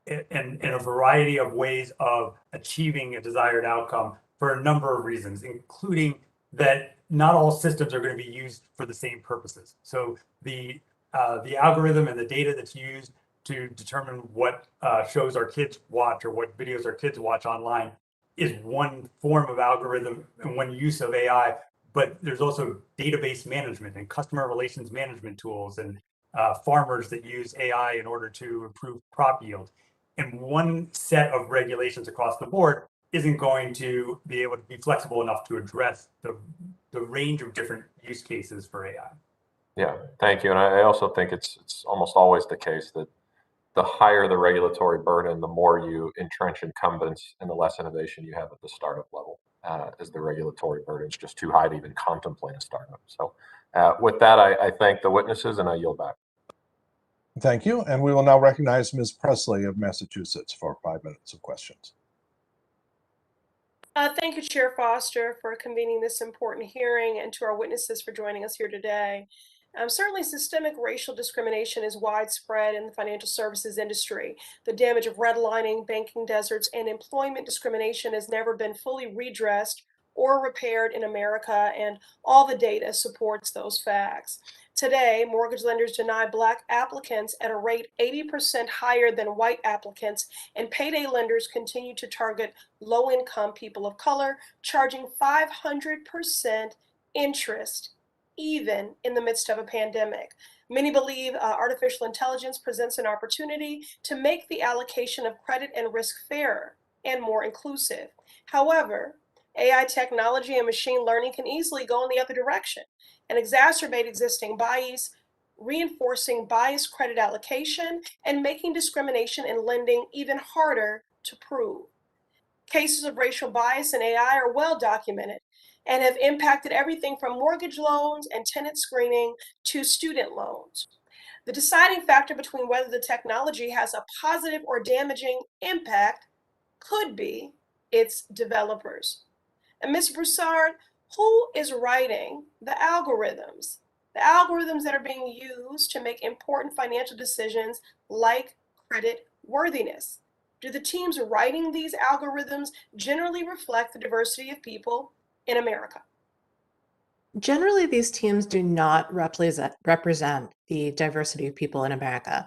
in a variety of ways of achieving a desired outcome for a number of reasons, including that not all systems are going to be used for the same purposes. So the algorithm and the data that's used to determine what shows our kids watch or what videos our kids watch online is one form of algorithm and one use of AI, but there's also database management and customer relations management tools and farmers that use AI in order to improve crop yield. And one set of regulations across the board isn't going to be able to be flexible enough to address the range of different use cases for AI. Yeah, thank you. And I also think it's almost always the case that the higher the regulatory burden, the more you entrench incumbents and the less innovation you have at the startup level, as the regulatory burden is just too high to even contemplate a startup. So with that, I thank the witnesses and I yield back. Thank you. And we will now recognize Ms. Presley of Massachusetts for 5 minutes of questions. Thank you, Chair Foster, for convening this important hearing, and to our witnesses for joining us here today. Certainly, systemic racial discrimination is widespread in the financial services industry. The damage of redlining, banking deserts, and employment discrimination has never been fully redressed or repaired in America, and all the data supports those facts. Today, mortgage lenders deny Black applicants at a rate 80% higher than white applicants, and payday lenders continue to target low-income people of color, charging 500% interest, even in the midst of a pandemic. Many believe artificial intelligence presents an opportunity to make the allocation of credit and risk fairer and more inclusive. However, AI technology and machine learning can easily go in the other direction and exacerbate existing bias, reinforcing biased credit allocation and making discrimination in lending even harder to prove. Cases of racial bias in AI are well documented and have impacted everything from mortgage loans and tenant screening to student loans. The deciding factor between whether the technology has a positive or damaging impact could be its developers. And Ms. Broussard, who is writing the algorithms? The algorithms that are being used to make important financial decisions like credit worthiness. Do the teams writing these algorithms generally reflect the diversity of people in America? Generally, these teams do not represent the diversity of people in America.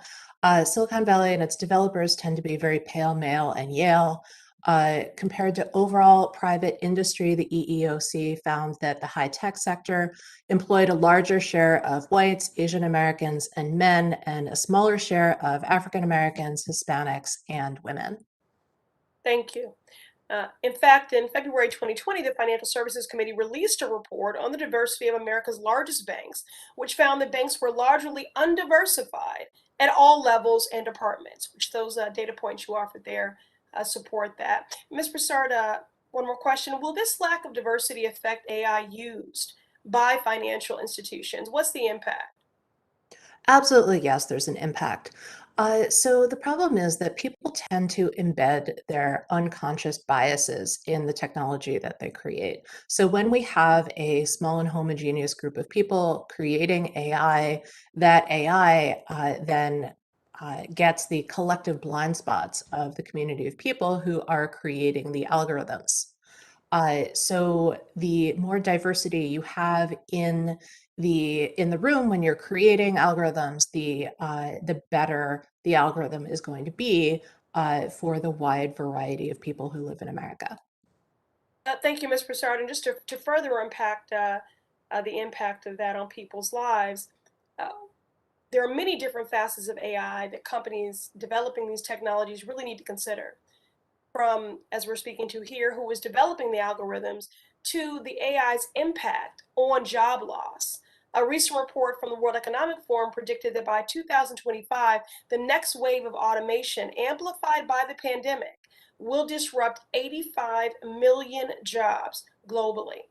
Silicon Valley and its developers tend to be very pale, male, and Yale. Compared to overall private industry, the EEOC found that the high-tech sector employed a larger share of whites, Asian Americans, and men, and a smaller share of African Americans, Hispanics, and women. Thank you. In fact, in February 2020, the Financial Services Committee released a report on the diversity of America's largest banks, which found that banks were largely undiversified at all levels and departments, which those data points you offered there support that. Ms. Broussard, one more question. Will this lack of diversity affect AI used by financial institutions? What's the impact? Absolutely, yes, there's an impact. So the problem is that people tend to embed their unconscious biases in the technology that they create. So when we have a small and homogeneous group of people creating AI, that AI then gets the collective blind spots of the community of people who are creating the algorithms. So the more diversity you have in the room when you're creating algorithms, the better the algorithm is going to be for the wide variety of people who live in America. Thank you, Ms. Broussard. And just to further impact the impact of that on people's lives, uh, there are many different facets of AI that companies developing these technologies really need to consider. From, as we're speaking to here, who is developing the algorithms, to the AI's impact on job loss. A recent report from the World Economic Forum predicted that by 2025, the next wave of automation, amplified by the pandemic, will disrupt 85 million jobs globally.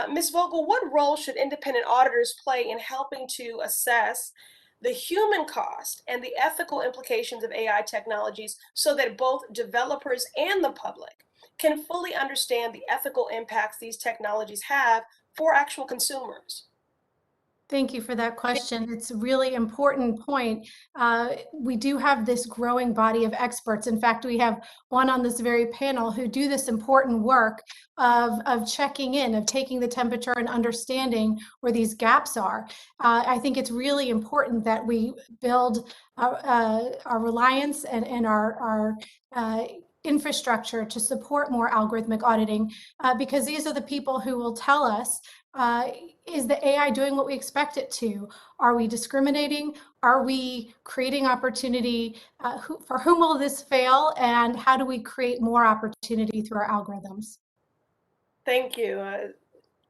Ms. Vogel, what role should independent auditors play in helping to assess the human cost and the ethical implications of AI technologies so that both developers and the public can fully understand the ethical impacts these technologies have for actual consumers? Thank you for that question. It's a really important point. We do have this growing body of experts. In fact, we have one on this very panel who do this important work of checking in, of taking the temperature and understanding where these gaps are. I think it's really important that we build our reliance and our infrastructure to support more algorithmic auditing, because these are the people who will tell us, is the AI doing what we expect it to? Are we discriminating? Are we creating opportunity? For whom will this fail? And how do we create more opportunity through our algorithms? Thank you.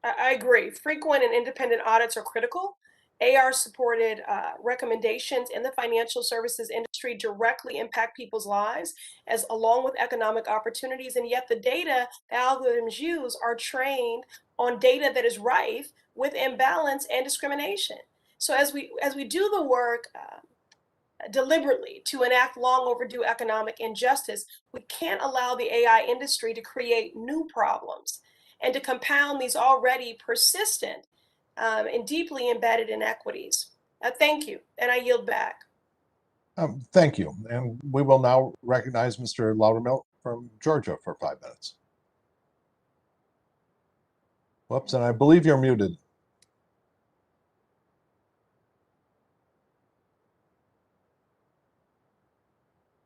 I agree. Frequent and independent audits are critical. AR-supported recommendations in the financial services industry directly impact people's lives, as along with economic opportunities. And yet the data the algorithms use are trained on data that is rife with imbalance and discrimination. So as we do the work deliberately to enact long overdue economic injustice, we can't allow the AI industry to create new problems and to compound these already persistent and deeply embedded inequities. Thank you, and I yield back. Thank you. And we will now recognize Mr. Loudermilk from Georgia for 5 minutes. Whoops, and I believe you're muted.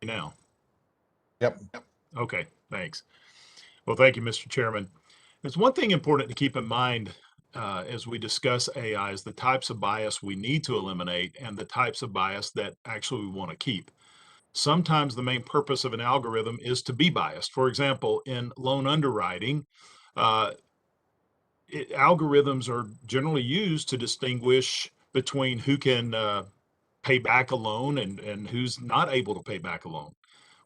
Now. Yep. Okay, thanks. Well, thank you, Mr. Chairman. There's one thing important to keep in mind as we discuss AI is the types of bias we need to eliminate and the types of bias that actually we want to keep. Sometimes the main purpose of an algorithm is to be biased. For example, in loan underwriting, algorithms are generally used to distinguish between who can pay back a loan and who's not able to pay back a loan.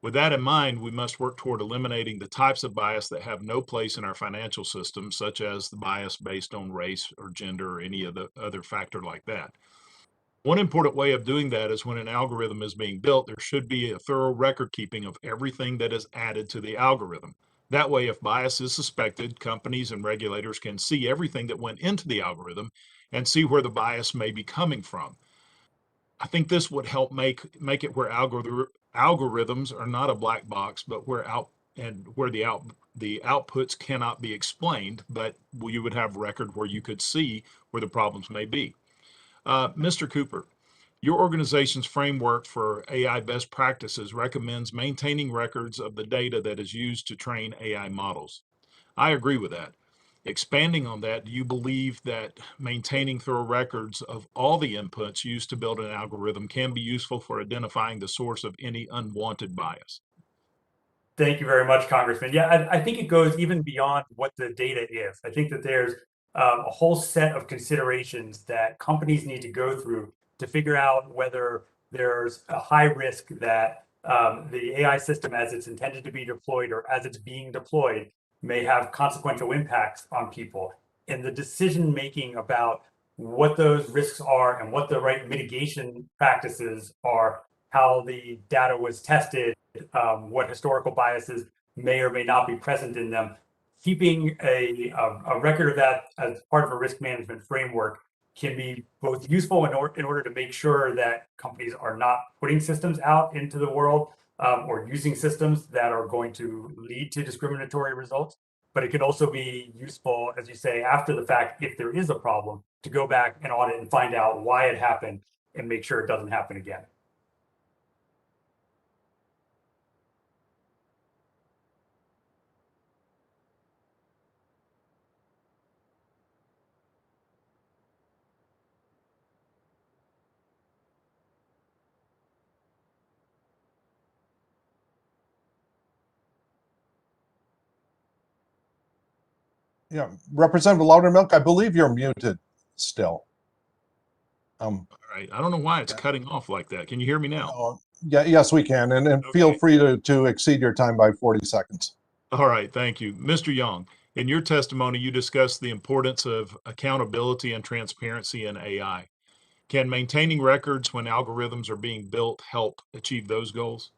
With that in mind, we must work toward eliminating the types of bias that have no place in our financial system, such as the bias based on race or gender or any other factor like that. One important way of doing that is when an algorithm is being built, there should be a thorough record keeping of everything that is added to the algorithm. That way, if bias is suspected, companies and regulators can see everything that went into the algorithm and see where the bias may be coming from. I think this would help make it where algorithms are not a black box, but where the outputs cannot be explained, but you would have record where you could see where the problems may be. Mr. Cooper, Your organization's framework for AI best practices recommends maintaining records of the data that is used to train AI models. I agree with that. Expanding on that, do you believe that maintaining thorough records of all the inputs used to build an algorithm can be useful for identifying the source of any unwanted bias? Thank you very much, Congressman. Yeah, I think it goes even beyond what the data is. I think that there's a whole set of considerations that companies need to go through to figure out whether there's a high risk that the AI system, as it's intended to be deployed or as it's being deployed, may have consequential impacts on people. And the decision making about what those risks are and what the right mitigation practices are, how the data was tested, what historical biases may or may not be present in them. Keeping a record of that as part of a risk management framework can be both useful in order to make sure that companies are not putting systems out into the world or using systems that are going to lead to discriminatory results. But it can also be useful, as you say, after the fact, if there is a problem, to go back and audit and find out why it happened and make sure it doesn't happen again. Yeah, Representative Loudermilk, I believe you're muted still. All right. I don't know why it's cutting off like that. Can you hear me now? Yeah, yes, we can. And Okay. feel free to exceed your time by 40 seconds. All right. Thank you. Mr. Yong, in your testimony, you discussed the importance of accountability and transparency in AI. Can maintaining records when algorithms are being built help achieve those goals?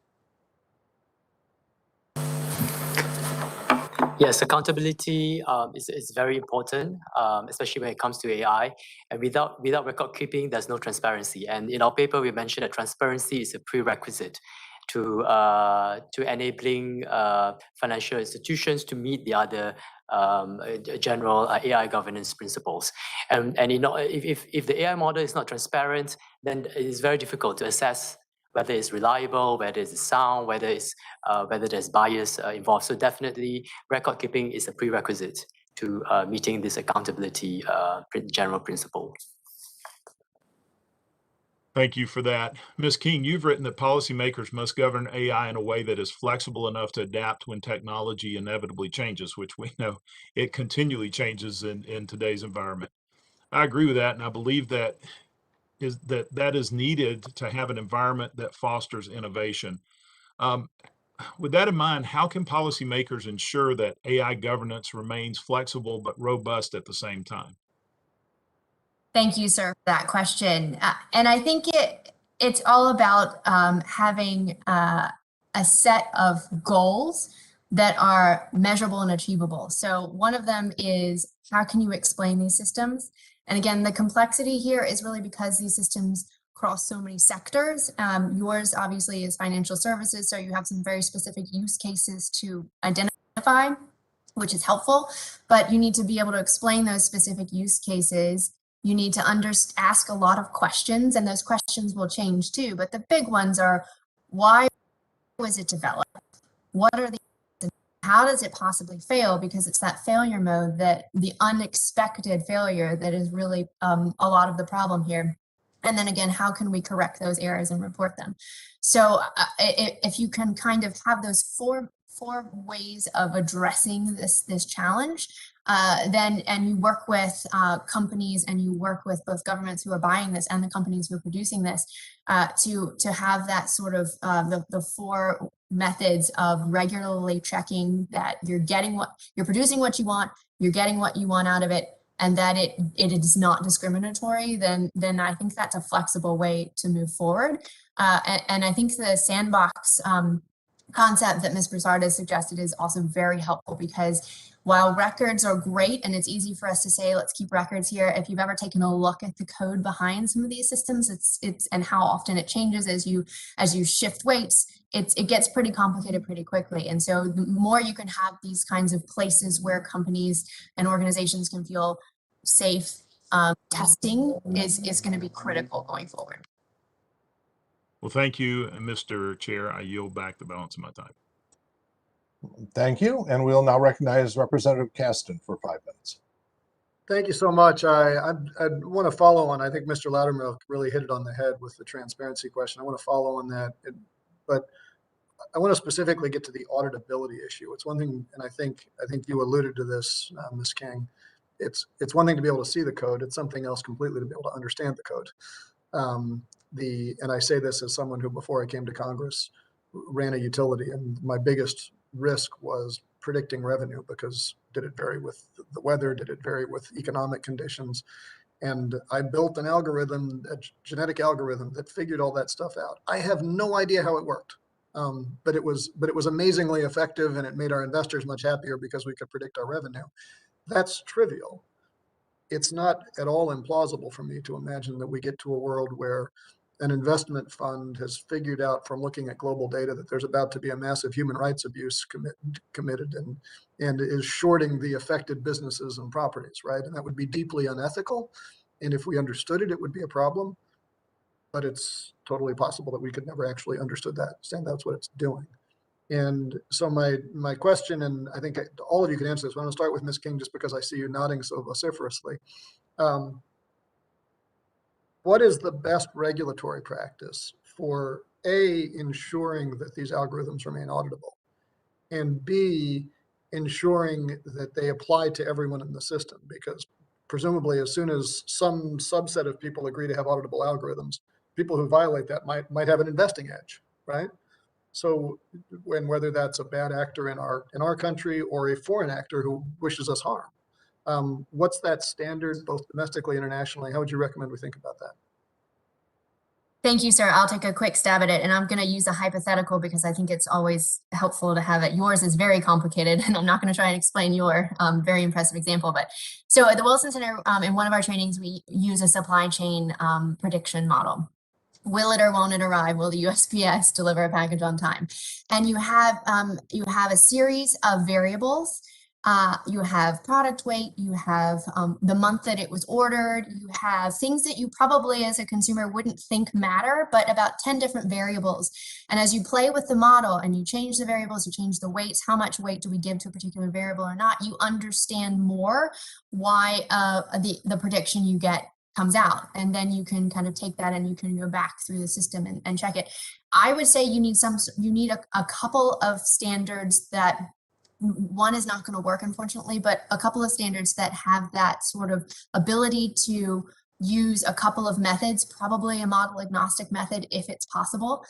Yes, accountability is very important, especially when it comes to AI. And without record keeping, there's no transparency. And in our paper, we mentioned that transparency is a prerequisite to enabling financial institutions to meet the other general AI governance principles. And if the AI model is not transparent, then it is very difficult to assess whether it's reliable, whether it's sound, whether there's bias involved. So definitely, record keeping is a prerequisite to meeting this accountability general principle. Thank you for that. Ms. King, you've written that policymakers must govern AI in a way that is flexible enough to adapt when technology inevitably changes, which we know it continually changes in today's environment. I agree with that, and I believe that is needed to have an environment that fosters innovation. With that in mind, how can policymakers ensure that AI governance remains flexible but robust at the same time? Thank you, sir, for that question. And I think it's all about having a set of goals that are measurable and achievable. So one of them is, how can you explain these systems? And again, the complexity here is really because these systems cross so many sectors. Yours obviously is financial services, so you have some very specific use cases to identify, which is helpful, but you need to be able to explain those specific use cases. You need to ask a lot of questions, and those questions will change too. But the big ones are, why was it developed? What are the, how does it possibly fail? Because it's that failure mode, that the unexpected failure, that is really a lot of the problem here. And then again, how can we correct those errors and report them? So if you can kind of have those four ways of addressing this challenge, and you work with companies, and you work with both governments who are buying this and the companies who are producing this, to have that sort of the four methods of regularly checking that you're producing what you want, you're getting what you want out of it, and that it is not discriminatory, then I think that's a flexible way to move forward. And I think the sandbox concept that Ms. Broussard has suggested is also very helpful, because while records are great, and it's easy for us to say, let's keep records here, if you've ever taken a look at the code behind some of these systems, it's and how often it changes as you shift weights, it gets pretty complicated pretty quickly. And so the more you can have these kinds of places where companies and organizations can feel safe, testing is going to be critical going forward. Well, thank you, Mr. Chair. I yield back the balance of my time. Thank you. And we'll now recognize Representative Caston for 5 minutes. Thank you so much. I want to follow on. I think Mr. Loudermilk really hit it on the head with the transparency question. I want to follow on that, but I want to specifically get to the auditability issue. It's one thing, and I think you alluded to this, Ms. King. It's one thing to be able to see the code. It's something else completely to be able to understand the code. And I say this as someone who, before I came to Congress, ran a utility, and my biggest risk was predicting revenue, because did it vary with the weather? Did it vary with economic conditions? And I built an algorithm, a genetic algorithm that figured all that stuff out. I have no idea how it worked, but it was amazingly effective, and it made our investors much happier because we could predict our revenue. That's trivial. It's not at all implausible for me to imagine that we get to a world where an investment fund has figured out from looking at global data that there's about to be a massive human rights abuse committed and is shorting the affected businesses and properties, right? And that would be deeply unethical. And if we understood it, it would be a problem. But it's totally possible that we could never actually understand that's what it's doing. And so my question, and I think all of you can answer this, but I'm going to start with Ms. King just because I see you nodding so vociferously. What is the best regulatory practice for A, ensuring that these algorithms remain auditable, and B, ensuring that they apply to everyone in the system? Because presumably as soon as some subset of people agree to have auditable algorithms, people who violate that might have an investing edge, right? So whether that's a bad actor in our country or a foreign actor who wishes us harm. What's that standard, both domestically and internationally? How would you recommend we think about that? Thank you, sir. I'll take a quick stab at it, and I'm going to use a hypothetical because I think it's always helpful to have it. Yours is very complicated, and I'm not going to try and explain your very impressive example. But so at the Wilson Center, in one of our trainings, we use a supply chain prediction model. Will it or won't it arrive? Will the USPS deliver a package on time? And you have a series of variables. You have product weight, you have the month that it was ordered, you have things that you probably as a consumer wouldn't think matter, but about 10 different variables. And as you play with the model and you change the variables, you change the weights, how much weight do we give to a particular variable or not, you understand more why the prediction you get comes out. And then you can kind of take that and you can go back through the system and check it. I would say you need a couple of standards that one is not going to work, unfortunately, but a couple of standards that have that sort of ability to use a couple of methods, probably a model agnostic method if it's possible,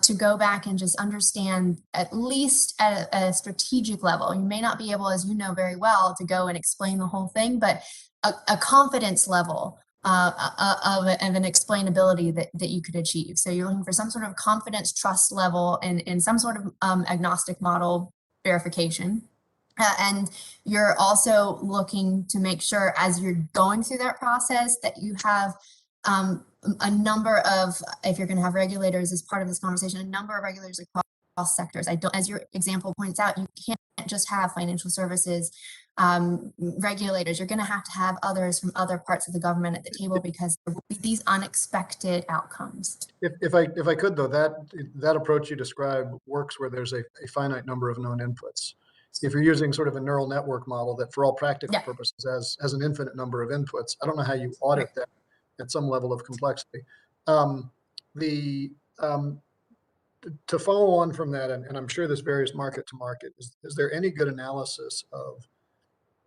to go back and just understand, at least at a strategic level. You may not be able, as you know very well, to go and explain the whole thing, but a confidence level of an explainability that you could achieve. So you're looking for some sort of confidence trust level in some sort of agnostic model verification. And you're also looking to make sure as you're going through that process that you have a number of, if you're going to have regulators as part of this conversation, a number of regulators across sectors. As your example points out, you can't just have financial services regulators. You're going to have others from other parts of the government at the table because there will be these unexpected outcomes. If I could, though, that approach you describe works where there's a finite number of known inputs. If you're using sort of a neural network model that for all practical purposes has an infinite number of inputs, I don't know how you audit that at some level of complexity. To follow on from that, and I'm sure this varies market to market, is there any good analysis of,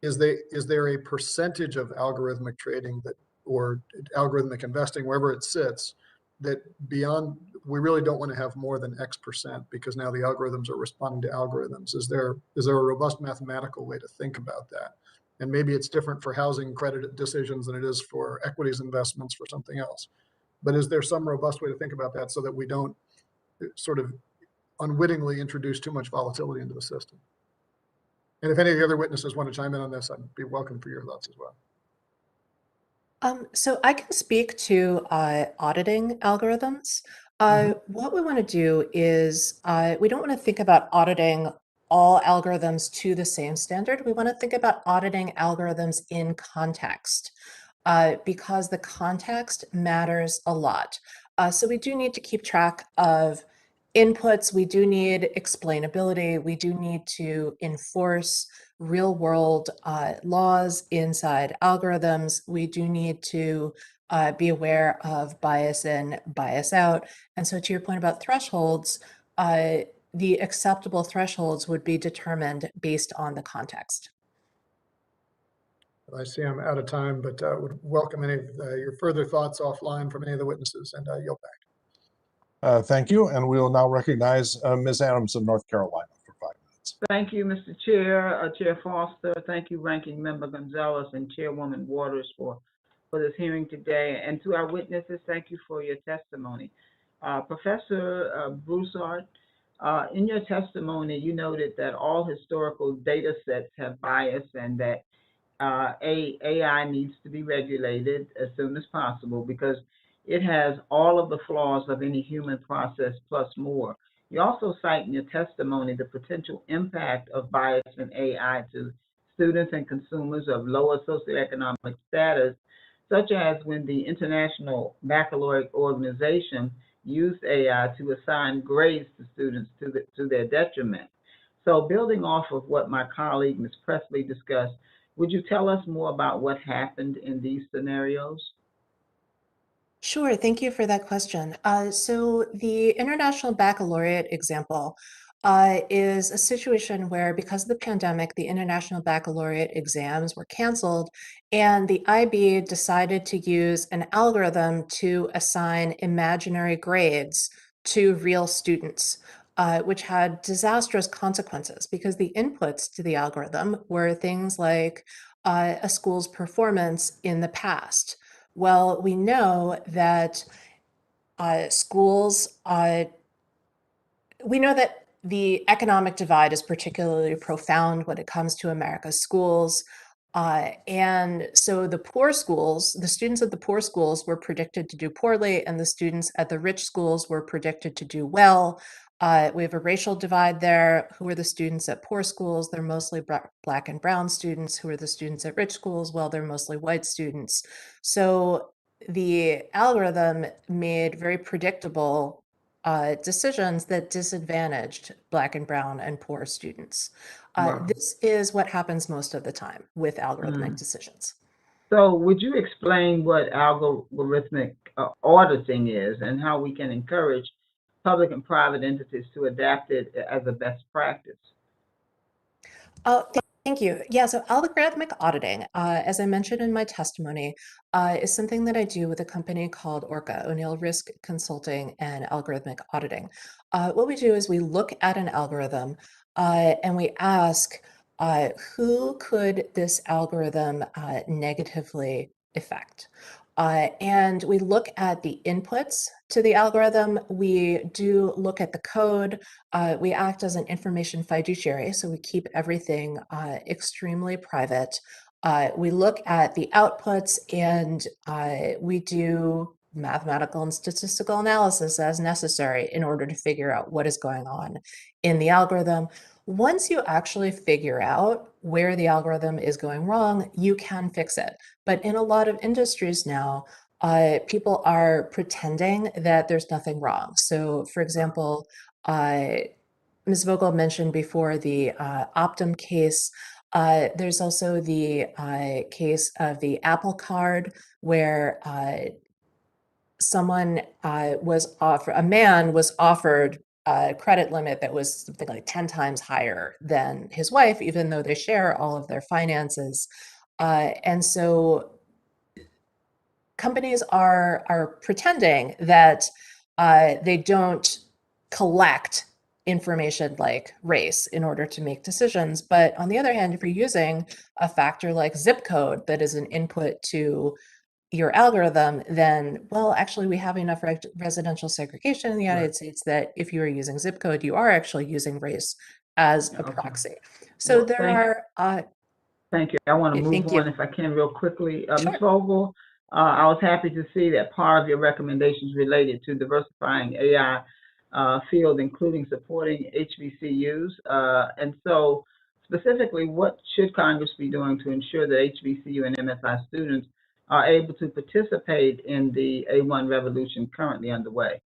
is there a percentage of algorithmic trading or algorithmic investing, wherever it sits, that beyond, we really don't want to have more than X percent because now the algorithms are responding to algorithms? Is there a robust mathematical way to think about that? And maybe it's different for housing credit decisions than it is for equities investments for something else. But is there some robust way to think about that so that we don't sort of unwittingly introduce too much volatility into the system? And if any of the other witnesses want to chime in on this, I'd be welcome for your thoughts as well. So I can speak to auditing algorithms. What we want to do is we don't want to think about auditing all algorithms to the same standard. We want to think about auditing algorithms in context because the context matters a lot. So we do need to keep track of inputs. We do need explainability. We do need to enforce real world laws inside algorithms. We do need to be aware of bias in, bias out. And so to your point about thresholds, the acceptable thresholds would be determined based on the context. I see I'm out of time, but would welcome any of your further thoughts offline from any of the witnesses, and yield back. Thank you. And we will now recognize Ms. Adams of North Carolina for 5 minutes. Thank you, Mr. Chair, Chair Foster. Thank you, Ranking Member Gonzalez and Chairwoman Waters for this hearing today. And to our witnesses, thank you for your testimony. Professor Broussard, in your testimony, you noted that all historical data sets have bias and that AI needs to be regulated as soon as possible because it has all of the flaws of any human process plus more. You also cite in your testimony the potential impact of bias in AI to students and consumers of lower socioeconomic status, such as when the International Baccalaureate Organization used AI to assign grades to students to their detriment. So building off of what my colleague, Ms. Presley, discussed, would you tell us more about what happened in these scenarios? Sure, thank you for that question. So the International Baccalaureate example is a situation where, because of the pandemic, the International Baccalaureate exams were canceled, and the IB decided to use an algorithm to assign imaginary grades to real students, which had disastrous consequences because the inputs to the algorithm were things like a school's performance in the past. Well, we know that we know that the economic divide is particularly profound when it comes to America's schools. And so the poor schools, the students at the poor schools were predicted to do poorly, and the students at the rich schools were predicted to do well. We have a racial divide there. Who are the students at poor schools? They're mostly Black and brown students. Who are the students at rich schools? Well, they're mostly white students. So the algorithm made very predictable decisions that disadvantaged Black and brown and poor students. Wow. This is what happens most of the time with algorithmic decisions. So would you explain what algorithmic auditing is and how we can encourage public and private entities to adapt it as a best practice? Thank you. Yeah, so algorithmic auditing, as I mentioned in my testimony, is something that I do with a company called Orca, O'Neill Risk Consulting and Algorithmic Auditing. What we do is we look at an algorithm and we ask, who could this algorithm negatively affect? And we look at the inputs to the algorithm. We do look at the code. We act as an information fiduciary, so we keep everything extremely private. We look at the outputs and we do mathematical and statistical analysis as necessary in order to figure out what is going on in the algorithm. Once you actually figure out where the algorithm is going wrong, you can fix it. But in a lot of industries now, people are pretending that there's nothing wrong. So, for example, Ms. Vogel mentioned before the Optum case. There's also the case of the Apple Card, where a man was offered a credit limit that was something like 10 times higher than his wife, even though they share all of their finances. And so companies are pretending that they don't collect information like race in order to make decisions. But on the other hand, if you're using a factor like zip code that is an input to your algorithm, then, well, actually, we have enough residential segregation in the United States that if you are using zip code, you are actually using race as a proxy. So Well, there are. Thank you. I want to move on, if I can, real quickly. Ms. Vogel, I was happy to see that part of your recommendations related to diversifying AI field, including supporting HBCUs. And so specifically, what should Congress be doing to ensure that HBCU and MSI students are able to participate in the A1 revolution currently underway?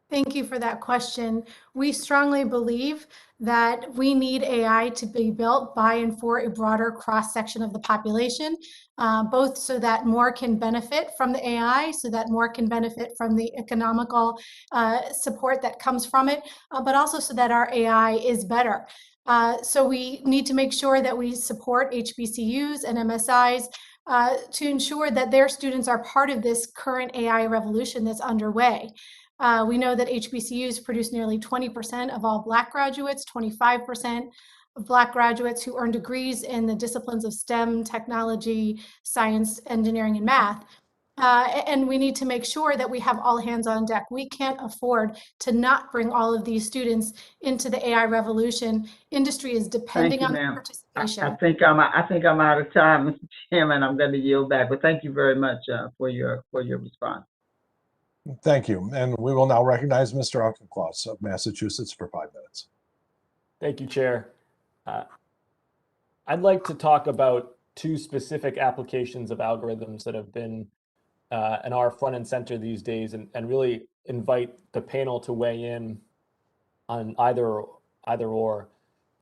Thank you for that question. We strongly believe that we need AI to be built by and for a broader cross-section of the population, both so that more can benefit from the AI, so that more can benefit from the economical support that comes from it, but also so that our AI is better. So we need to make sure that we support HBCUs and MSIs to ensure that their students are part of this current AI revolution that's underway. We know that HBCUs produce nearly 20% of all Black graduates, 25% of Black graduates who earn degrees in the disciplines of STEM, technology, science, engineering, and math. And we need to make sure that we have all hands on deck. We can't afford to not bring all of these students into the AI revolution. Industry is depending on their participation. I think I'm out of time, Mr. Chairman. I'm going to yield back, but thank you very much for your response. Thank you. And we will now recognize Mr. Auchincloss of Massachusetts for 5 minutes. Thank you, Chair. I'd like to talk about two specific applications of algorithms that have been and are front and center these days, and really invite the panel to weigh in on either or.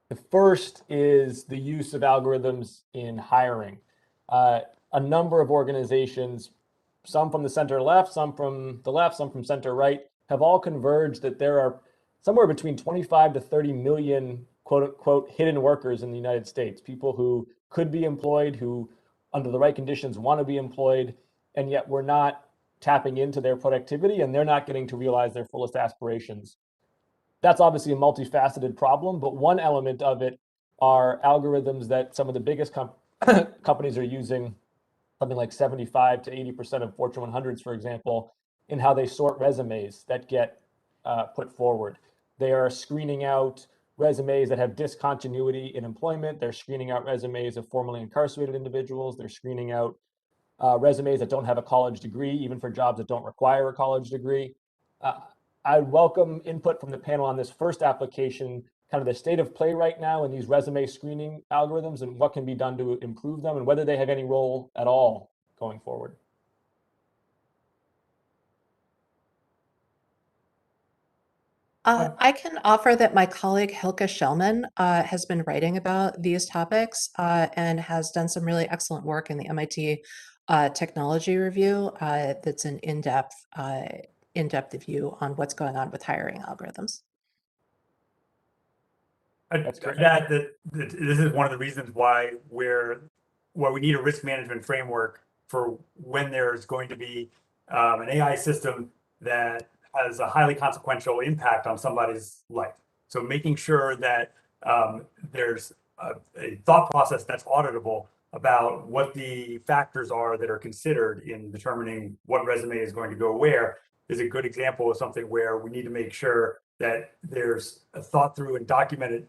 The first is the use of algorithms in hiring. A number of organizations, some from the center left, some from the left, some from center right, have all converged that there are somewhere between 25 to 30 million quote unquote hidden workers in the United States, people who could be employed, who under the right conditions want to be employed, and yet we're not tapping into their productivity and they're not getting to realize their fullest aspirations. That's obviously a multifaceted problem, but one element of it are algorithms that some of the biggest companies are using, something like 75 to 80% of Fortune 100s, for example, in how they sort resumes that get put forward. They are screening out resumes that have discontinuity in employment. They're screening out resumes of formerly incarcerated individuals. They're screening out resumes that don't have a college degree, even for jobs that don't require a college degree. I welcome input from the panel on this first application, kind of the state of play right now in these resume screening algorithms and what can be done to improve them and whether they have any role at all going forward. I can offer that my colleague Hilke Shellman has been writing about these topics and has done some really excellent work in the MIT Technology Review that's an in-depth view on what's going on with hiring algorithms. That's great. That this is one of the reasons why we need a risk management framework for when there's going to be an AI system that has a highly consequential impact on somebody's life. So making sure that there's a thought process that's auditable about what the factors are that are considered in determining what resume is going to go where is a good example of something where we need to make sure that there's a thought through and documented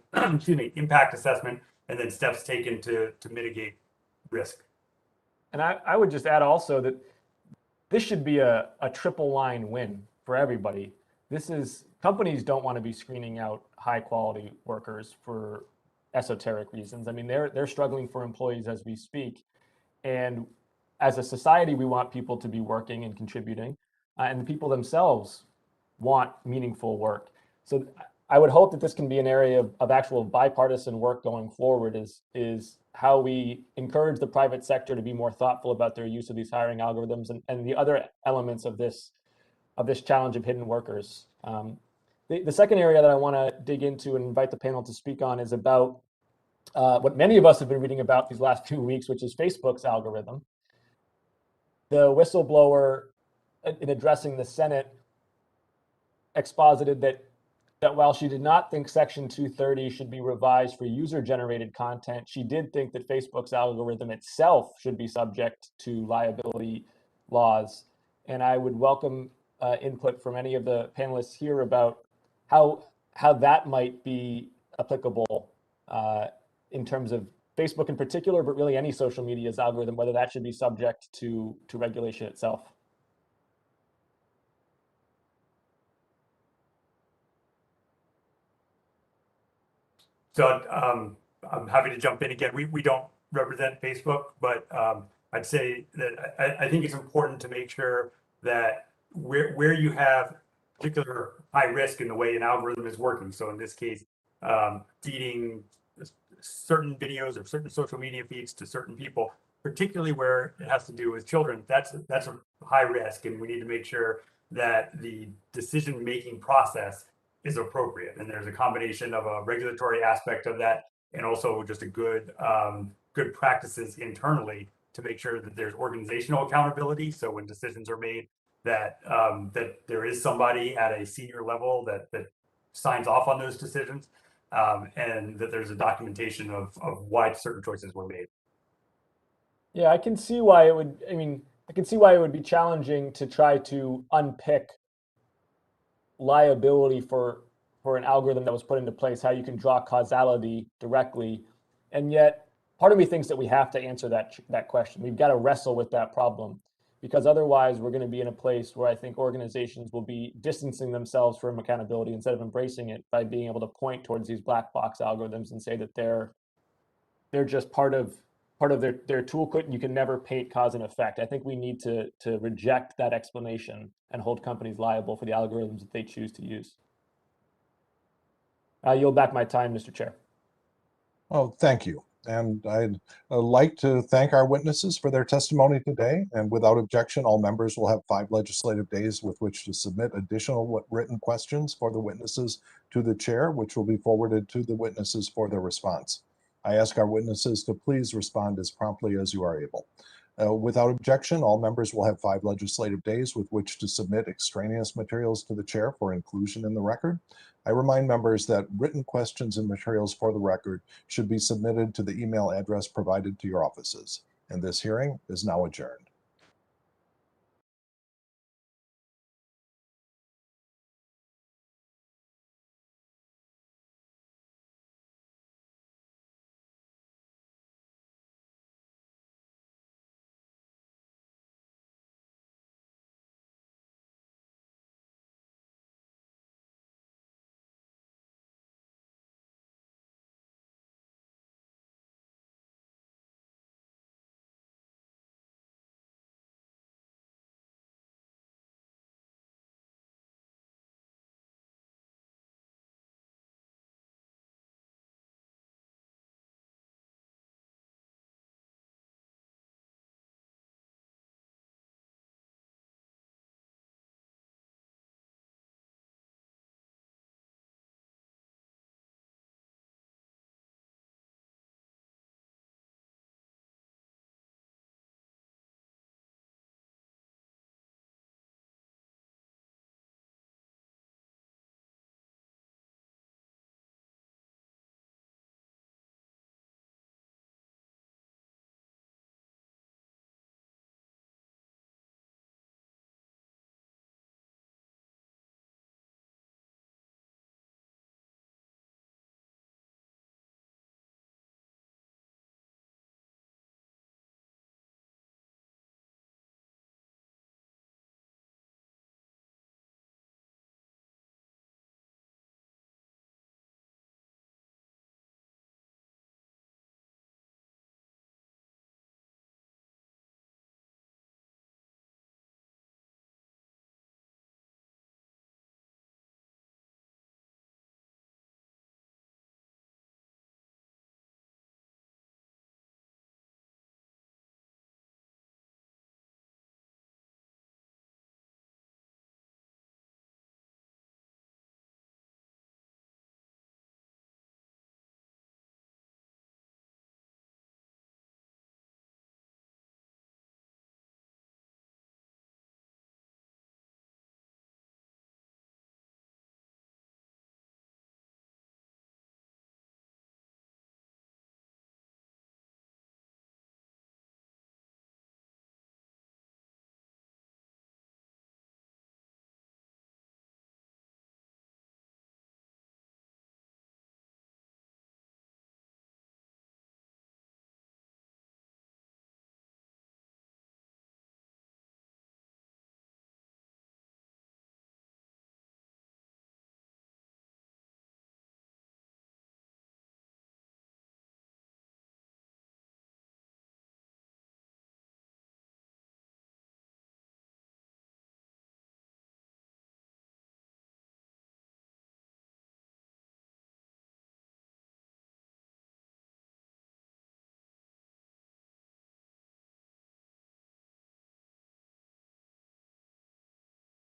impact assessment and then steps taken to mitigate risk. And I would just add also that this should be a triple line win for everybody. Companies don't want to be screening out high quality workers for esoteric reasons. I mean, they're struggling for employees as we speak. And as a society, we want people to be working and contributing, and the people themselves want meaningful work. So I would hope that this can be an area of actual bipartisan work going forward, is how we encourage the private sector to be more thoughtful about their use of these hiring algorithms and the other elements of this challenge of hidden workers. The second area that I want to dig into and invite the panel to speak on is about what many of us have been reading about these last 2 weeks, which is Facebook's algorithm. The whistleblower, in addressing the Senate, exposited that while she did not think Section 230 should be revised for user-generated content, she did think that Facebook's algorithm itself should be subject to liability laws. And I would welcome input from any of the panelists here about how that might be applicable in terms of Facebook in particular, but really any social media's algorithm, whether that should be subject to regulation itself. So I'm happy to jump in again. We don't represent Facebook, but I'd say that I think it's important to make sure that where you have particular high risk in the way an algorithm is working. So in this case, feeding certain videos or certain social media feeds to certain people, particularly where it has to do with children, that's a high risk, and we need to make sure that the decision-making process is appropriate. And there's a combination of a regulatory aspect of that, and also just a good practices internally to make sure that there's organizational accountability. So when decisions are made, that that there is somebody at a senior level that signs off on those decisions, and that there's a documentation of why certain choices were made. Yeah, I can see why it would. I mean, I can see why it would be challenging to try to unpick liability for an algorithm that was put into place, how you can draw causality directly, and yet part of me thinks that we have to answer that question. We've got to wrestle with that problem, because otherwise we're going to be in a place where I think organizations will be distancing themselves from accountability instead of embracing it by being able to point towards these black box algorithms and say that they're just part of their toolkit, and you can never paint cause and effect. I think we need to reject that explanation and hold companies liable for the algorithms that they choose to use. I yield back my time, Mr. Chair. Oh, thank you. And I'd like to thank our witnesses for their testimony today. And without objection, all members will have 5 legislative days with which to submit additional written questions for the witnesses to the chair, which will be forwarded to the witnesses for their response. I ask our witnesses to please respond as promptly as you are able. Without objection, all members will have 5 legislative days with which to submit extraneous materials to the chair for inclusion in the record. I remind members that written questions and materials for the record should be submitted to the email address provided to your offices. And this hearing is now adjourned.